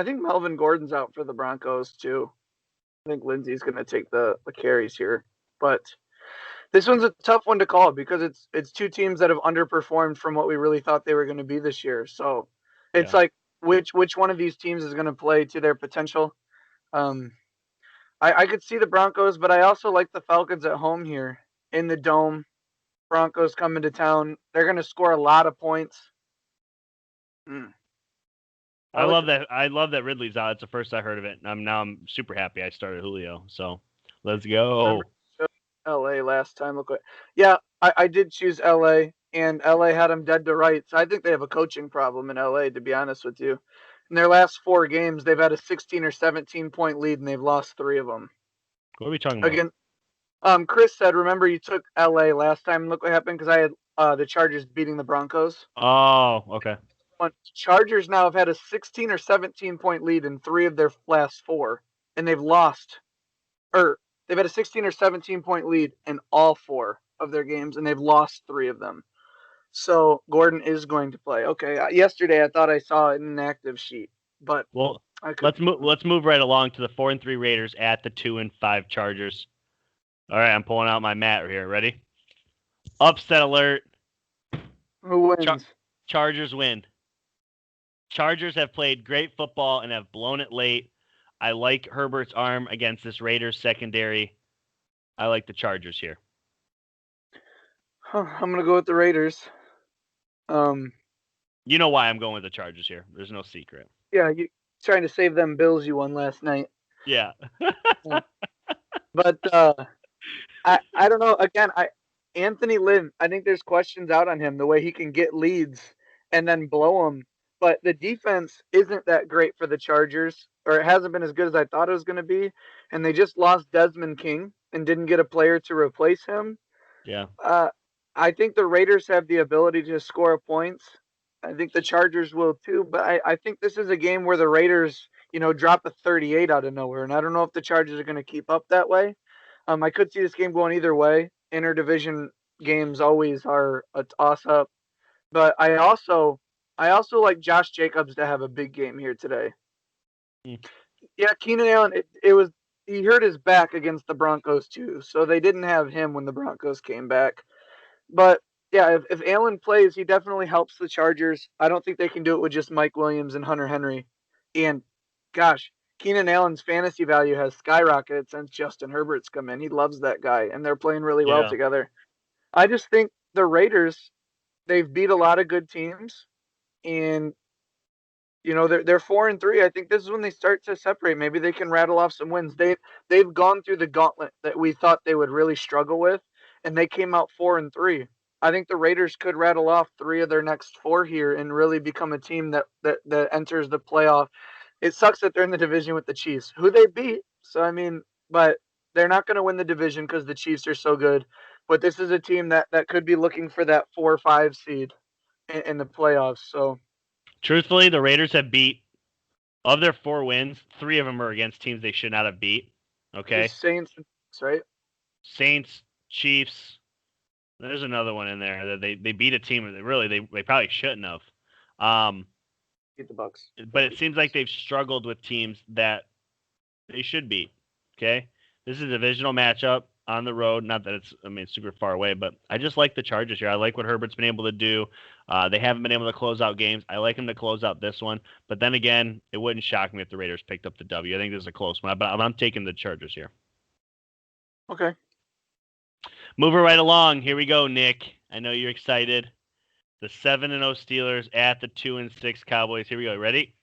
think Melvin Gordon's out for the Broncos too. I think Lindsey's going to take the carries here, but this one's a tough one to call because it's two teams that have underperformed from what we really thought they were going to be this year. So it's Yeah. like which one of these teams is going to play to their potential. I could see the Broncos, but I also like the Falcons at home here in the dome. Broncos coming to town. They're going to score a lot of points. I love that. I love that Ridley's out. It's the first I heard of it. I'm super happy I started Julio. So let's go. LA last time. Look, yeah, I did choose LA, and LA had them dead to rights. I think they have a coaching problem in LA, to be honest with you. In their last 4 games, they've had a 16 or 17 point lead, and they've lost 3 of them. What are we talking about? Again, Chris said, remember you took LA last time. Look what happened because I had the Chargers beating the Broncos. Oh, okay. Chargers now have had a 16 or 17 point lead in 3 of their last 4, and they've lost. They've had a 16 or 17 point lead in all 4 of their games, and they've lost 3 of them. So Gordon is going to play. Okay, yesterday I thought I saw an inactive sheet, but let's move right along to the 4-3 Raiders at the 2-5 Chargers. All right, I'm pulling out my mat here. Ready? Upset alert. Who wins? Chargers win. Chargers have played great football and have blown it late. I like Herbert's arm against this Raiders secondary. I like the Chargers here. I'm gonna go with the Raiders. You know why I'm going with the Chargers here. There's no secret. Yeah, you trying to save them Bills you won last night. Yeah. But I don't know. Again, Anthony Lynn, I think there's questions out on him, the way he can get leads and then blow them. But the defense isn't that great for the Chargers, or it hasn't been as good as I thought it was going to be. And they just lost Desmond King and didn't get a player to replace him. Yeah. I think the Raiders have the ability to score points. I think the Chargers will too. But I think this is a game where the Raiders, drop a 38 out of nowhere. And I don't know if the Chargers are going to keep up that way. I could see this game going either way. Interdivision games always are a toss-up. But I also like Josh Jacobs to have a big game here today. Yeah, Keenan Allen, he hurt his back against the Broncos too, so they didn't have him when the Broncos came back. But yeah, if Allen plays, he definitely helps the Chargers. I don't think they can do it with just Mike Williams and Hunter Henry. And gosh, Keenan Allen's fantasy value has skyrocketed since Justin Herbert's come in. He loves that guy, and they're playing really well together. I just think the Raiders, they've beat a lot of good teams, and they're 4-3. I think this is when they start to separate. Maybe they can rattle off some wins. They've gone through the gauntlet that we thought they would really struggle with, and they came out 4-3. I think the Raiders could rattle off 3 of their next 4 here and really become a team that enters the playoff. It sucks that they're in the division with the Chiefs, who they beat. So but they're not going to win the division because the Chiefs are so good. But this is a team that could be looking for that 4 or 5 seed in the playoffs. So, truthfully, the Raiders have beat, of their 4 wins, 3 of them are against teams they should not have beat. Okay. Saints, right? Saints, Chiefs. There's another one in there that they beat a team that really they probably shouldn't have. Beat the Bucks. But it seems like they've struggled with teams that they should beat. Okay. This is a divisional matchup on the road. Not that it's super far away, but I just like the Chargers here. I like what Herbert's been able to do. They haven't been able to close out games. I like him to close out this one. But then again, it wouldn't shock me if the Raiders picked up the W. I think this is a close one, but I'm taking the Chargers here. Okay. Moving right along. Here we go, Nick. I know you're excited. The 7-0 Steelers at the 2-6 Cowboys. Here we go. Ready?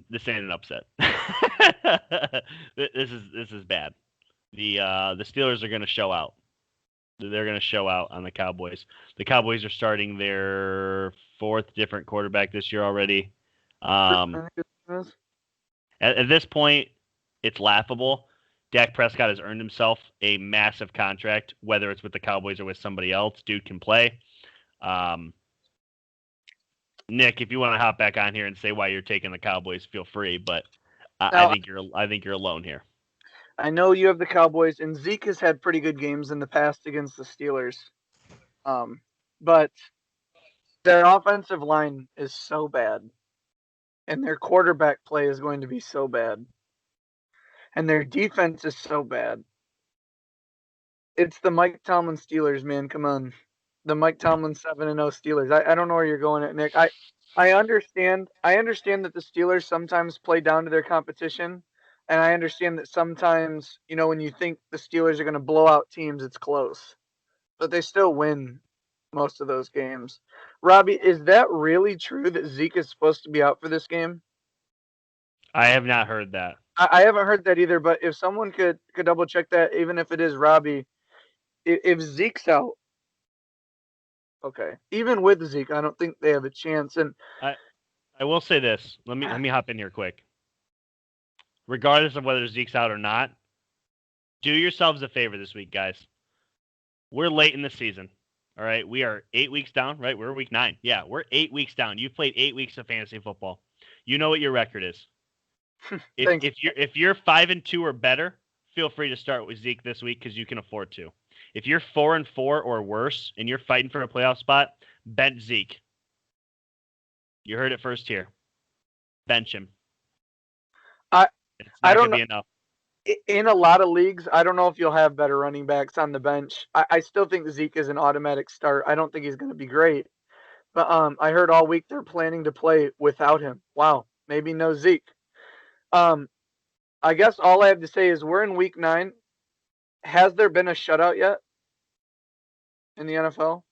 This ain't an upset. This is bad. The Steelers are going to show out. They're going to show out on the Cowboys. The Cowboys are starting their 4th different quarterback this year already. At this point, it's laughable. Dak Prescott has earned himself a massive contract, whether it's with the Cowboys or with somebody else. Dude can play. Nick, if you want to hop back on here and say why you're taking the Cowboys, feel free. But I think you're alone here. I know you have the Cowboys, and Zeke has had pretty good games in the past against the Steelers. But their offensive line is so bad, and their quarterback play is going to be so bad, and their defense is so bad. It's the Mike Tomlin Steelers, man. Come on. The Mike Tomlin 7-0 Steelers. I don't know where you're going at, Nick. I understand that the Steelers sometimes play down to their competition, and I understand that sometimes, when you think the Steelers are going to blow out teams, it's close. But they still win most of those games. Robbie, is that really true that Zeke is supposed to be out for this game? I have not heard that. I haven't heard that either, but if someone could double check that, even if it is Robbie, if Zeke's out, okay. Even with Zeke, I don't think they have a chance. And I will say this. Let me hop in here quick. Regardless of whether Zeke's out or not, do yourselves a favor this week, guys. We're late in the season. All right. We are 8 weeks down, right? We're week 9. Yeah, we're 8 weeks down. You've played 8 weeks of fantasy football. You know what your record is. If you're 5-2 or better, feel free to start with Zeke this week because you can afford to. If you're 4-4 or worse and you're fighting for a playoff spot, bench Zeke. You heard it first here. Bench him. I It's not don't gonna be enough. in a lot of leagues, I don't know if you'll have better running backs on the bench. I still think Zeke is an automatic start. I don't think he's going to be great. But I heard all week they're planning to play without him. Wow, maybe no Zeke. I guess all I have to say is we're in week 9. Has there been a shutout yet in the NFL?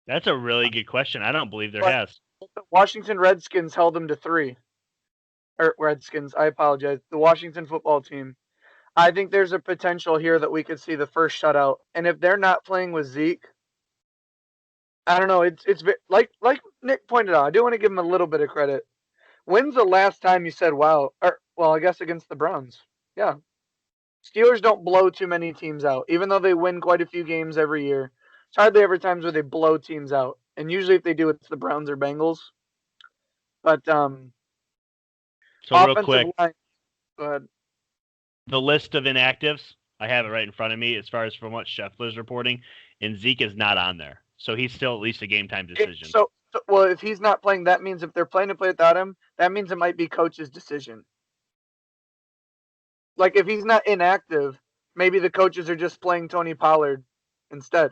That's a really good question. I don't believe there But has. the Washington Redskins held them to 3. Or Redskins, I apologize. The Washington football team. I think there's a potential here that we could see the first shutout. And if they're not playing with Zeke, I don't know. It's like Nick pointed out. I do want to give him a little bit of credit. When's the last time you said, "Wow"? Or, well, I guess against the Browns. Yeah, Steelers don't blow too many teams out, even though they win quite a few games every year. It's hardly ever times where they blow teams out, and usually if they do, it's the Browns or Bengals. But So real offensive quick, line. Go ahead. the list of inactives, I have it right in front of me as far as from what Scheffler's reporting, and Zeke is not on there. So he's still at least a game time decision. Well, if he's not playing, that means if they're planning to play without him, that means it might be coach's decision. Like if he's not inactive, maybe the coaches are just playing Tony Pollard instead.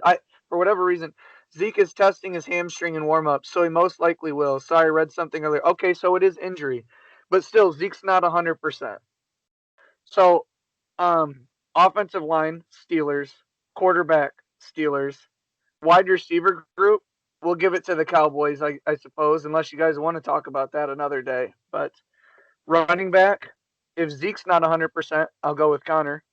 For whatever reason, Zeke is testing his hamstring in warm up, so he most likely will. Sorry, I read something earlier. Okay, so it is injury, but still, Zeke's not 100%. So, offensive line Steelers, quarterback Steelers, wide receiver group. We'll give it to the Cowboys, I suppose, unless you guys want to talk about that another day. But running back, if Zeke's not 100%, I'll go with Connor.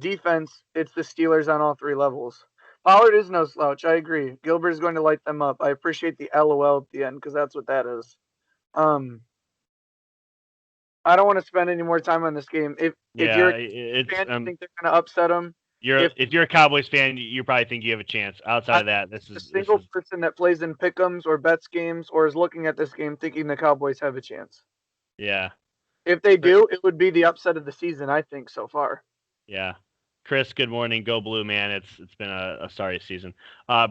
Defense, it's the Steelers on all 3 levels. Pollard is no slouch. I agree. Gilbert's going to light them up. I appreciate the LOL at the end because that's what that is. I don't want to spend any more time on this game. If you're a fan, you think they're going to upset them. If you're a Cowboys fan, you probably think you have a chance. Outside of that, this is a single person that plays in pick'ems or bets games or is looking at this game thinking the Cowboys have a chance. Yeah. If they do, it would be the upset of the season, I think, so far. Yeah. Chris, good morning. Go Blue, man. It's been a sorry season.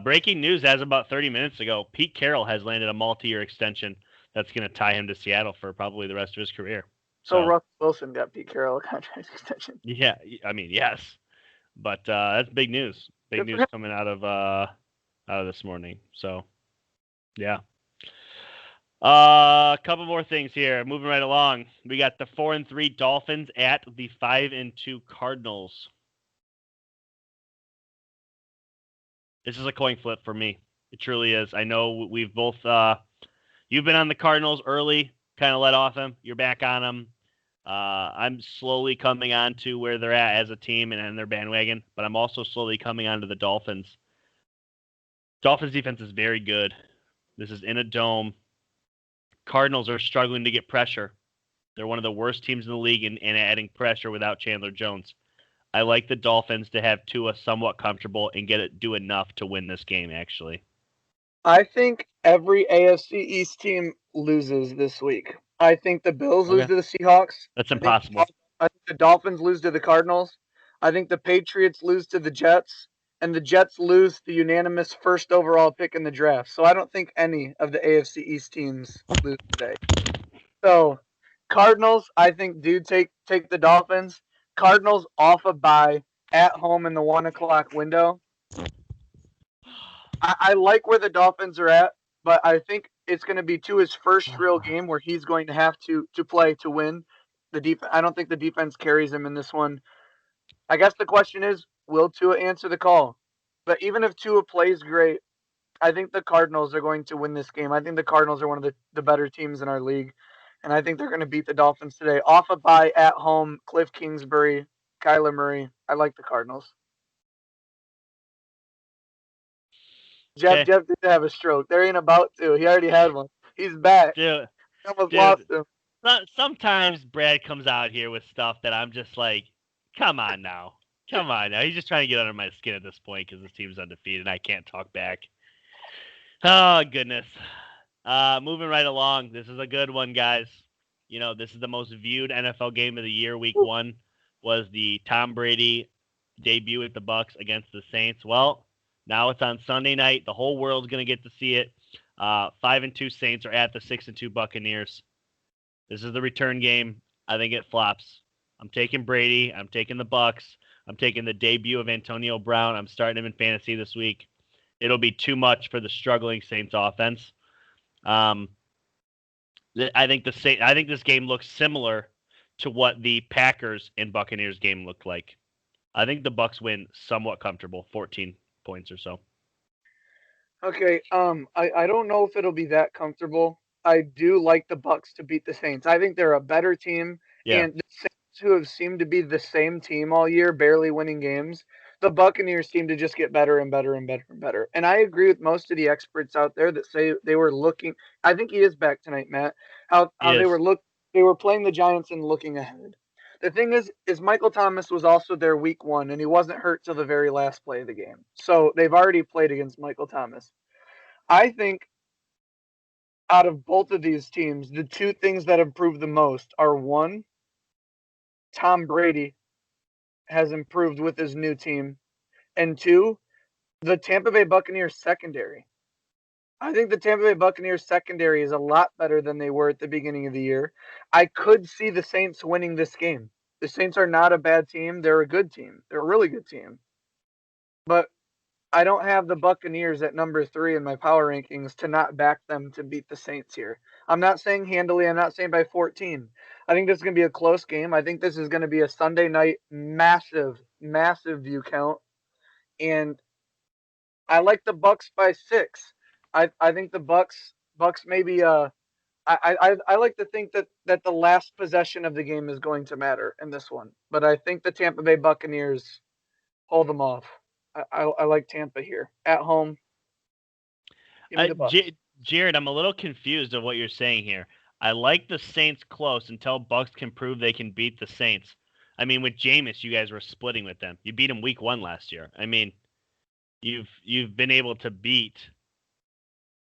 Breaking news as about 30 minutes ago, Pete Carroll has landed a multi-year extension that's going to tie him to Seattle for probably the rest of his career. So Russell Wilson got Pete Carroll a contract extension. Yeah, I mean, yes. But that's big news. Big news coming out of this morning. So, yeah. A couple more things here. Moving right along. We got the 4-3 Dolphins at the 5-2 Cardinals. This is a coin flip for me. It truly is. I know we've both you've been on the Cardinals early, kind of let off them. You're back on them. I'm slowly coming on to where they're at as a team and their bandwagon, but I'm also slowly coming on to the Dolphins. Dolphins defense is very good. This is in a dome. Cardinals are struggling to get pressure. They're one of the worst teams in the league in adding pressure without Chandler Jones. I like the Dolphins to have Tua somewhat comfortable and do enough to win this game, actually. I think every AFC East team loses this week. I think the Bills lose to the Seahawks. That's impossible. I think the Dolphins lose to the Cardinals. I think the Patriots lose to the Jets. And the Jets lose the unanimous first overall pick in the draft. So I don't think any of the AFC East teams lose today. So Cardinals, I think, do take the Dolphins. Cardinals off a bye at home in the 1 o'clock window. I like where the Dolphins are at, but I think it's going to be Tua's first real game where he's going to have to play to win. I don't think the defense carries him in this one. I guess the question is, will Tua answer the call? But even if Tua plays great, I think the Cardinals are going to win this game. I think the Cardinals are one of the better teams in our league, and I think they're going to beat the Dolphins today. Off a bye at home, Cliff Kingsbury, Kyler Murray. I like the Cardinals. Jeff did have a stroke. There ain't about to. He already had one. He's back. Dude, almost lost him. Sometimes Brad comes out here with stuff that I'm just like, come on now. Come on now. He's just trying to get under my skin at this point because his team's undefeated and I can't talk back. Oh, goodness. Moving right along. This is a good one, guys. You know, this is the most viewed NFL game of the year. Week 1 was the Tom Brady debut at the Bucs against the Saints. Well, now it's on Sunday night. The whole world's going to get to see it. 5-2 Saints are at the 6-2 Buccaneers. This is the return game. I think it flops. I'm taking Brady. I'm taking the Bucks. I'm taking the debut of Antonio Brown. I'm starting him in fantasy this week. It'll be too much for the struggling Saints offense. I think this game looks similar to what the Packers and Buccaneers game looked like. I think the Bucks win somewhat comfortable, 14 points or so. Okay, I don't know if it'll be that comfortable. I do like the Bucks to beat the Saints. I think they're a better team, Yeah. and the Saints, who have seemed to be the same team all year, barely winning games, the Buccaneers seem to just get better and better and better and better. And I agree with most of the experts out there that say they were looking. I think he is back tonight, Matt. How Yes. they were playing the Giants and looking ahead. The thing is Michael Thomas was also there week 1, and he wasn't hurt till the very last play of the game. So they've already played against Michael Thomas. I think out of both of these teams, the two things that improved the most are one, Tom Brady has improved with his new team, and two, the Tampa Bay Buccaneers secondary. I think the Tampa Bay Buccaneers secondary is a lot better than they were at the beginning of the year. I could see the Saints winning this game. The Saints are not a bad team. They're a good team. They're a really good team. But I don't have the Buccaneers at number 3 in my power rankings to not back them to beat the Saints here. I'm not saying handily. I'm not saying by 14. I think this is going to be a close game. I think this is going to be a Sunday night massive, massive view count. And I like the Bucks by 6. I think the Bucks maybe I like to think that the last possession of the game is going to matter in this one. But I think the Tampa Bay Buccaneers hold them off. I like Tampa here at home. Give me the Bucks. Jared, I'm a little confused of what you're saying here. I like the Saints close until Bucks can prove they can beat the Saints. I mean, with Jameis, you guys were splitting with them. You beat him week 1 last year. I mean, you've been able to beat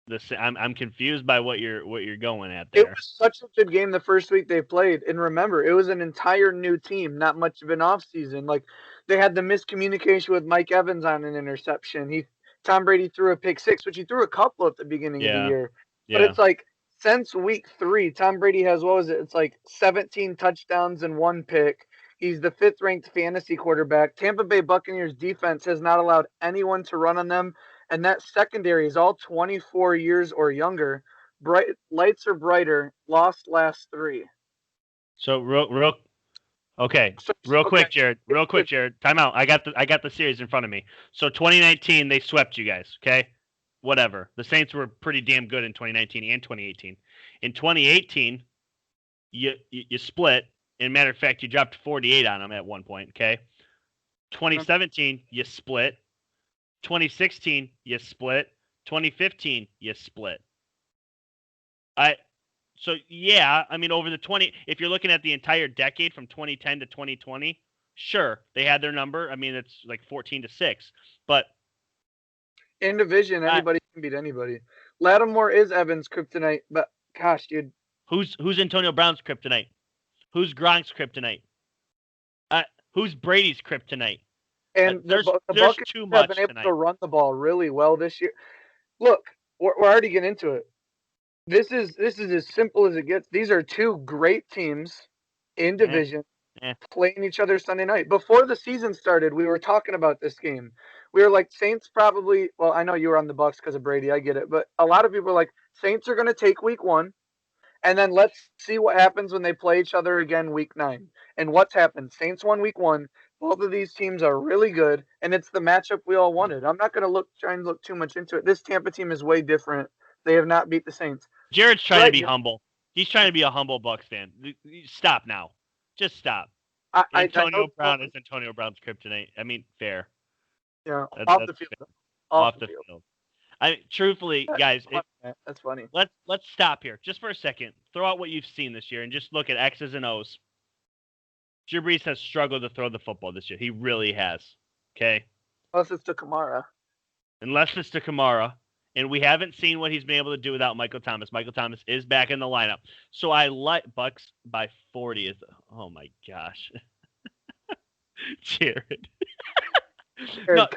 the. I'm confused by what you're going at there. It was such a good game the first week they played, and remember, it was an entire new team, not much of an off season. Like they had the miscommunication with Mike Evans on an interception. Tom Brady threw a pick 6, which he threw a couple at the beginning of the Yeah, year. But yeah. it's like since week 3, Tom Brady has what was it? It's like 17 touchdowns and 1 pick. He's the 5th ranked fantasy quarterback. Tampa Bay Buccaneers defense has not allowed anyone to run on them, and that secondary is all 24 years or younger. Bright lights are brighter. Lost last 3. So real okay. Real quick, Jared. Real quick, Jared. Time out. I got the series in front of me. So 2019, they swept you guys. Okay, whatever. The Saints were pretty damn good in 2019 and 2018. In 2018, you split. And matter of fact, you dropped 48 on them at one point. Okay. 2017, you split. 2016, you split. 2015, you split. So yeah, I mean over the 20, if you're looking at the entire decade from 2010 to 2020, sure, they had their number. I mean it's like 14-6, but in division, anybody can beat anybody. Lattimore is Evans' kryptonite, but gosh, dude, who's Antonio Brown's kryptonite? Who's Gronk's kryptonite? Who's Brady's kryptonite? And there's Buccaneers too have much been able tonight. to run the ball really well this year. Look, we're already getting into it. This is as simple as it gets. These are two great teams in division playing each other Sunday night. Before the season started, we were talking about this game. We were like, Saints probably. Well, I know you were on the Bucks because of Brady. I get it, but a lot of people are like, Saints are going to take week 1, and then let's see what happens when they play each other again week 9. And what's happened? Saints won week 1. Both of these teams are really good, and it's the matchup we all wanted. I'm not going to try and look too much into it. This Tampa team is way different. They have not beat the Saints. Jared's trying to be humble. He's trying to be a humble Bucks fan. Stop now. Just stop. Antonio Brown is Antonio Brown's kryptonite. I mean, fair. Yeah, off the field. Off the field. I mean, truthfully, guys, that's funny. Let's stop here just for a second. Throw out what you've seen this year and just look at X's and O's. Drew Brees has struggled to throw the football this year. He really has. Okay. Unless it's to Kamara. And we haven't seen what he's been able to do without Michael Thomas. Michael Thomas is back in the lineup. So I like Bucks by 40. Oh, my gosh. Jared. No,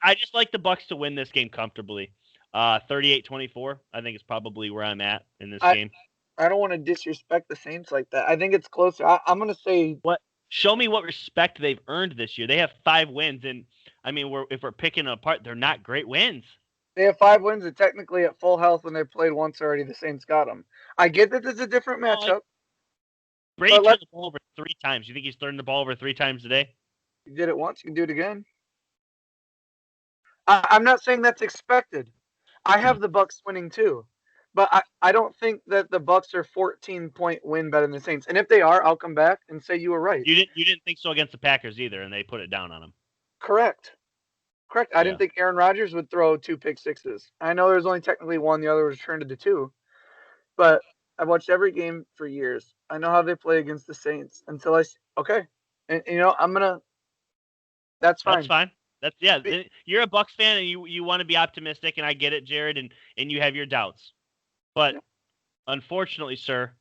I just like the Bucks to win this game comfortably. 38-24, I think is probably where I'm at in this game. I don't want to disrespect the Saints like that. I think it's closer. I'm going to say what show me what respect they've earned this year. They have 5 wins, and I mean, if we're picking them apart, they're not great wins. They have 5 wins and technically at full health when they played once already. The Saints got them. I get that it's a different matchup. Brady turned the ball over 3 times. You think he's turned the ball over 3 times today? You did it once, you can do it again. I'm not saying that's expected. I have the Bucs winning too, but I don't think that the Bucs are 14-point win better than the Saints. And if they are, I'll come back and say you were right. You didn't think so against the Packers either, and they put it down on them. Correct. I didn't think Aaron Rodgers would throw 2 pick sixes. I know there's only technically 1, the other was turned into 2, but I've watched every game for years. I know how they play against the Saints until okay, and I'm gonna. That's fine. That's fine. You're a Bucs fan and you want to be optimistic, and I get it, Jared, and you have your doubts. But unfortunately, sir,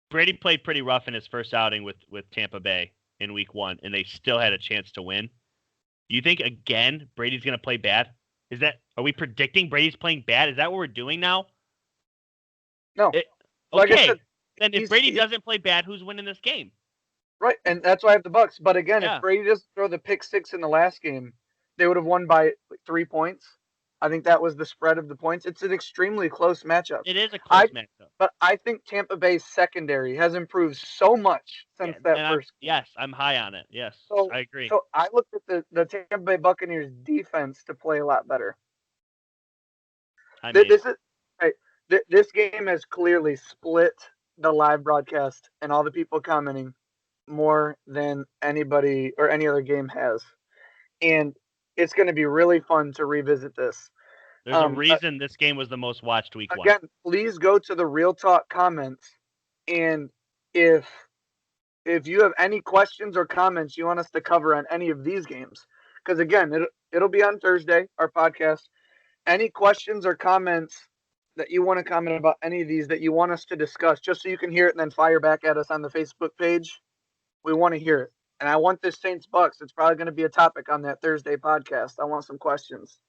Brady played pretty rough in his first outing with Tampa Bay in week 1, and they still had a chance to win. You think again Brady's going to play bad? Are we predicting Brady's playing bad? Is that what we're doing now? No. Like I said, then if Brady doesn't play bad, who's winning this game? Right, and that's why I have the Bucs. But again, if Brady doesn't throw the pick 6 in the last game, they would have won by 3 points. I think that was the spread of the points. It's an extremely close matchup. It is a close matchup. But I think Tampa Bay's secondary has improved so much since that first game. Yes, I'm high on it. Yes, I agree. So I looked at the Tampa Bay Buccaneers defense to play a lot better. This game has clearly split the live broadcast and all the people commenting more than anybody or any other game has. And it's going to be really fun to revisit this. There's a reason this game was the most watched week 1. Again, please go to the Real Talk comments, and if you have any questions or comments you want us to cover on any of these games, because again, it'll be on Thursday, our podcast. Any questions or comments that you want to comment about any of these that you want us to discuss, just so you can hear it and then fire back at us on the Facebook page, we want to hear it. And I want this Saints Bucs. It's probably going to be a topic on that Thursday podcast. I want some questions.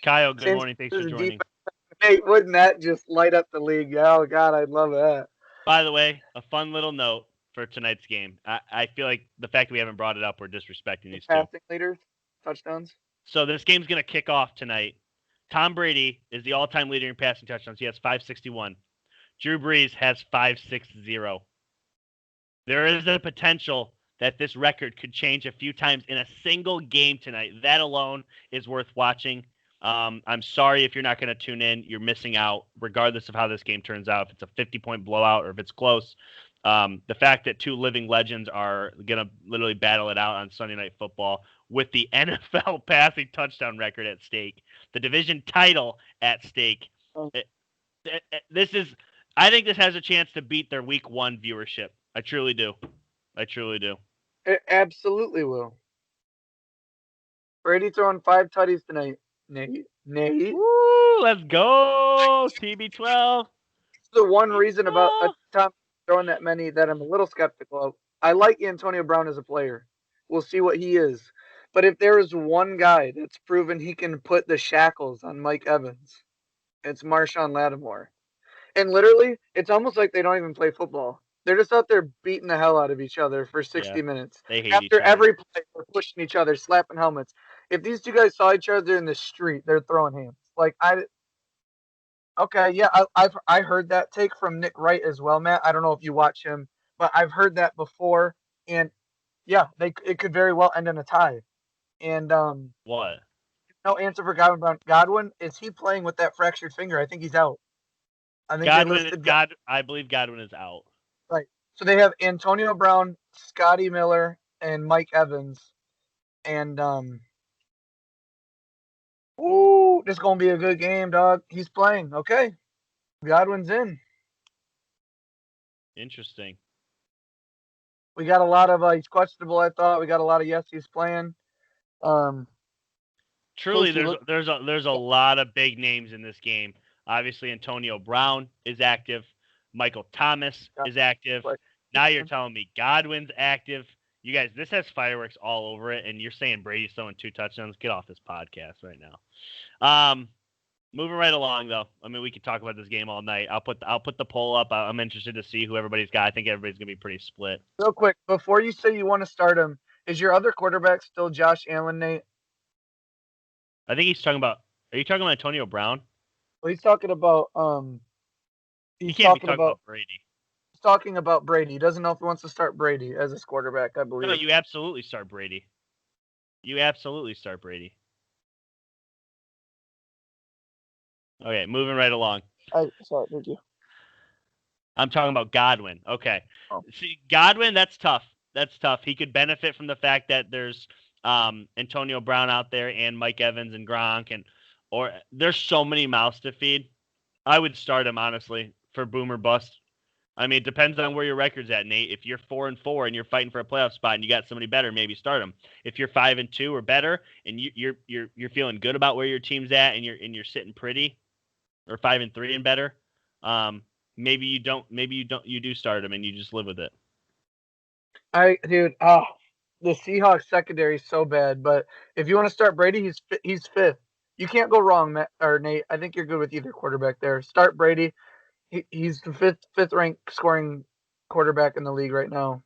Kyle, good morning. Thanks for joining. Hey, wouldn't that just light up the league? Oh, God, I'd love that. By the way, a fun little note for tonight's game. I feel like the fact that we haven't brought it up, we're disrespecting these passing leaders, touchdowns. So this game's going to kick off tonight. Tom Brady is the all-time leader in passing touchdowns. He has 561. Drew Brees has 560. There is a potential that this record could change a few times in a single game tonight. That alone is worth watching. I'm sorry if you're not going to tune in. You're missing out, regardless of how this game turns out. If it's a 50-point blowout or if it's close. The fact that 2 living legends are going to literally battle it out on Sunday Night Football with the NFL passing touchdown record at stake, the division title at stake. I think this has a chance to beat their week 1 viewership. I truly do. It absolutely will. Brady throwing 5 tutties tonight. Nate. Woo, let's go, TB12. The one reason about Tom throwing that many that I'm a little skeptical of. I like Antonio Brown as a player. We'll see what he is. But if there is one guy that's proven he can put the shackles on Mike Evans, it's Marshawn Lattimore. And literally, it's almost like they don't even play football. They're just out there beating the hell out of each other for 60 minutes. They hate After every play, they're pushing each other, slapping helmets. If these 2 guys saw each other in the street, they're throwing hands. I heard that take from Nick Wright as well, Matt. I don't know if you watch him, but I've heard that before. And yeah, it could very well end in a tie. And what? No answer for Godwin Brown. Godwin, is he playing with that fractured finger? I think he's out. I believe Godwin is out. Right. So they have Antonio Brown, Scotty Miller, and Mike Evans. And this is gonna be a good game, dog. He's playing. Okay. Godwin's in. Interesting. We got a lot of he's questionable, I thought. We got a lot of yes, he's playing. Truly, there's a lot of big names in this game. Obviously, Antonio Brown is active. Michael Thomas is active. Now you're telling me Godwin's active. You guys, this has fireworks all over it, and you're saying Brady's throwing 2 touchdowns. Get off this podcast right now. Moving right along, though. I mean, we could talk about this game all night. I'll put the poll up. I'm interested to see who everybody's got. I think everybody's gonna be pretty split. Real quick, before you say you want to start him, is your other quarterback still Josh Allen, Nate? I think he's talking about. Are you talking about Antonio Brown? Well, he's talking about He he's can't be talking talking about about Brady. he's talking about Brady. He doesn't know if he wants to start Brady as his quarterback, I No, believe. you absolutely start Brady. You absolutely start Brady. Okay, moving right along. Sorry, thank you. I'm talking about Godwin. Okay. Oh. See, Godwin, that's tough. That's tough. He could benefit from the fact that there's Antonio Brown out there and Mike Evans and Gronk or there's so many mouths to feed. I would start him honestly for boom or bust. I mean, it depends on where your record's at, Nate. If you're 4-4 and you're fighting for a playoff spot and you got somebody better, maybe start him. If you're 5-2 or better and you're feeling good about where your team's at and you're sitting pretty, or 5-3 and better, maybe you do start him and you just live with it. The Seahawks secondary is so bad, but if you want to start Brady, he's fifth. You can't go wrong, Matt, or Nate. I think you're good with either quarterback there. Start Brady. He's the fifth ranked scoring quarterback in the league right now.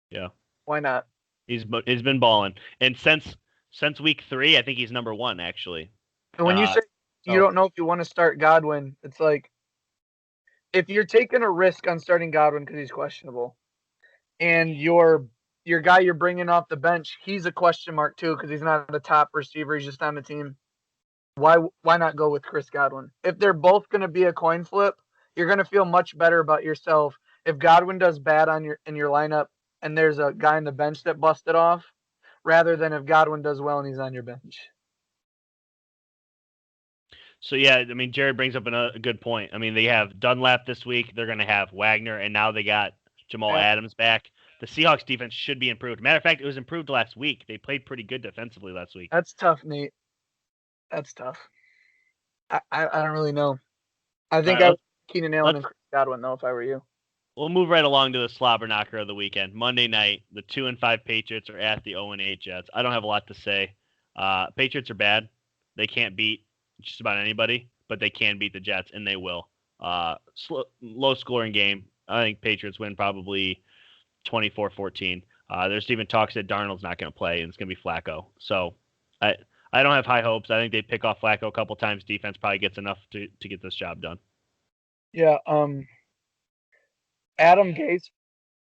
Yeah. Why not? He's been balling, and since week 3, I think he's number 1 actually. And when you say you don't know if you want to start Godwin, it's like if you're taking a risk on starting Godwin because he's questionable, and your guy you're bringing off the bench, he's a question mark too because he's not a top receiver. He's just on the team. Why not go with Chris Godwin? If they're both going to be a coin flip, you're going to feel much better about yourself if Godwin does bad in your lineup and there's a guy on the bench that busted off, rather than if Godwin does well and he's on your bench. So yeah, I mean Jared brings up a good point. I mean they have Dunlap this week. They're going to have Wagner, and now they got Jamal Adams back. The Seahawks defense should be improved. Matter of fact, it was improved last week. They played pretty good defensively last week. That's tough, Nate. That's tough. I don't really know. I think I would Keenan Allen and Chris Godwin though if I were you. We'll move right along to the slobber knocker of the weekend. Monday night, the 2-5 Patriots are at the 0-8 Jets. I don't have a lot to say. Patriots are bad. They can't beat just about anybody, but they can beat the Jets, and they will. Low-scoring game. I think Patriots win probably 24-14. There's even talks that Darnold's not going to play, and it's going to be Flacco. So I don't have high hopes. I think they pick off Flacco a couple times. Defense probably gets enough to get this job done. Yeah, Adam Gase,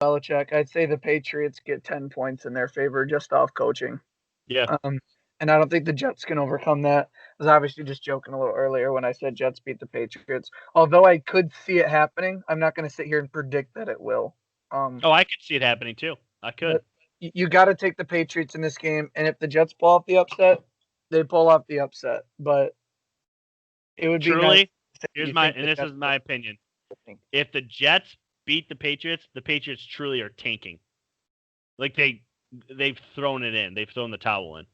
Belichick, I'd say the Patriots get 10 points in their favor just off coaching. Yeah. And I don't think the Jets can overcome that. I was obviously just joking a little earlier when I said Jets beat the Patriots. Although I could see it happening, I'm not going to sit here and predict that it will. I could see it happening too. I could. You got to take the Patriots in this game, and if the Jets pull off the upset, they pull off the upset. But it would be nice. This is my opinion. If the Jets beat the Patriots truly are tanking. Like they've thrown it in. They've thrown the towel in.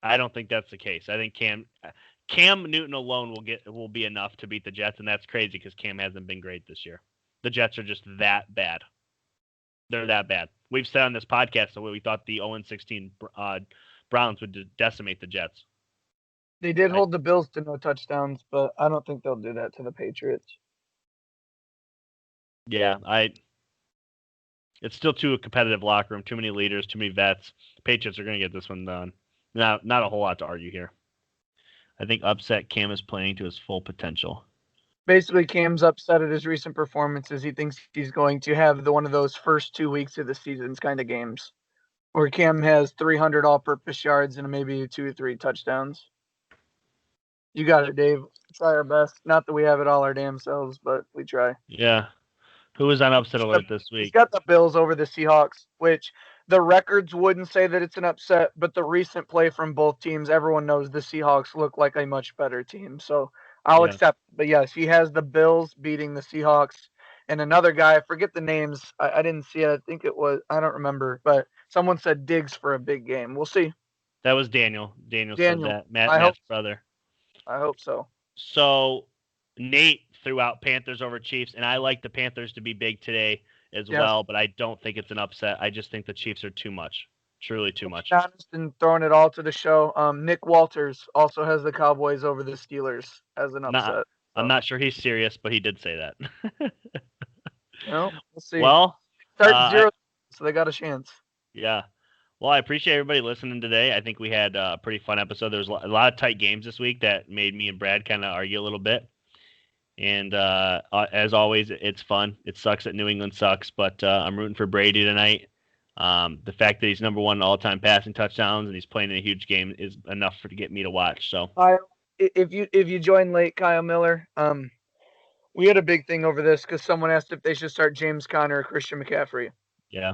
I don't think that's the case. I think Cam Newton alone will be enough to beat the Jets, and that's crazy because Cam hasn't been great this year. The Jets are just that bad. They're that bad. We've said on this podcast that we thought the 0-16 Browns would decimate the Jets. They did hold the Bills to no touchdowns, but I don't think they'll do that to the Patriots. Yeah, it's still too a competitive locker room, too many leaders, too many vets. Patriots are going to get this one done. Not a whole lot to argue here. I think upset Cam is playing to his full potential. Basically, Cam's upset at his recent performances. He thinks he's going to have one of those first 2 weeks of the season's kind of games where Cam has 300 all-purpose yards and maybe 2 or 3 touchdowns. You got it, Dave. Try our best. Not that we have it all our damn selves, but we try. Yeah. Who was on upset alert this week? He's got the Bills over the Seahawks, which the records wouldn't say that it's an upset, but the recent play from both teams, everyone knows the Seahawks look like a much better team. So I'll accept. But yes, he has the Bills beating the Seahawks. And another guy, I forget the names. I didn't see it. I think it was, I don't remember, but someone said Diggs for a big game. We'll see. That was Daniel. Daniel said that. Matt's brother. I hope so. So Nate threw out Panthers over Chiefs, and I like the Panthers to be big today as well, but I don't think it's an upset. I just think the Chiefs are too much. Truly too much. Honest and throwing it all to the show. Nick Walters also has the Cowboys over the Steelers as an Not, upset. I'm not sure he's serious, but he did say that. Well, we'll see. Well, Start 0, so they got a chance. yeah. Well, I appreciate everybody listening today. I think we had a pretty fun episode. There was a lot of tight games this week that made me and Brad kind of argue a little bit. And as always, it's fun. It sucks that New England sucks, but I'm rooting for Brady tonight. The fact that he's number one in all-time passing touchdowns and he's playing in a huge game is enough to get me to watch. So, if you joined late, Kyle Miller, we had a big thing over this because someone asked if they should start James Conner or Christian McCaffrey. yeah,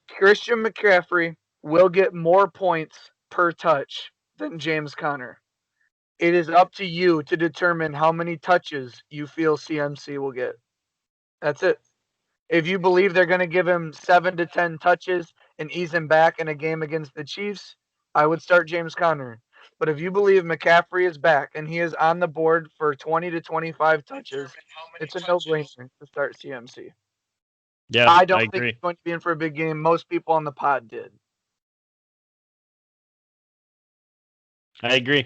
Christian McCaffrey will get more points per touch than James Conner. It is up to you to determine how many touches you feel CMC will get. That's it. If you believe they're going to give him 7 to 10 touches and ease him back in a game against the Chiefs, I would start James Conner. But if you believe McCaffrey is back and he is on the board for 20 to 25 touches, it's a no-brainer to start CMC. yeah, I don't think agree. he's going to be in for a big game. Most people on the pod did. I agree.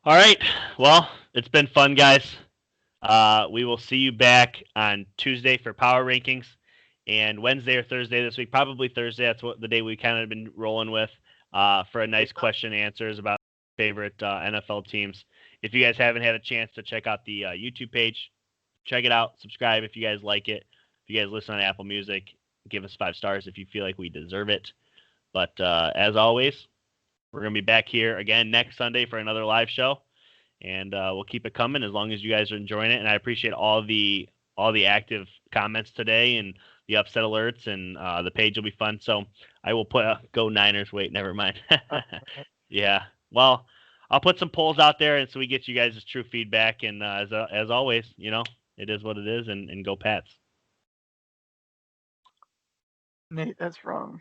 All right. Well, it's been fun, guys. We will see you back on Tuesday for power rankings, and Wednesday or Thursday this week. Probably Thursday. That's what the day we kind of been rolling with for a nice question and answers about favorite NFL teams. If you guys haven't had a chance to check out the YouTube page, check it out. Subscribe if you guys like it. If you guys listen on Apple Music, give us 5 stars if you feel like we deserve it. But as always, we're going to be back here again next Sunday for another live show, and we'll keep it coming as long as you guys are enjoying it. And I appreciate all the active comments today and the upset alerts, and the page will be fun. So I will put go Niners. Wait, never mind. Yeah. Well, I'll put some polls out there, and so we get you guys' true feedback. And as always, it is what it is, and go Pats. Nate, that's wrong.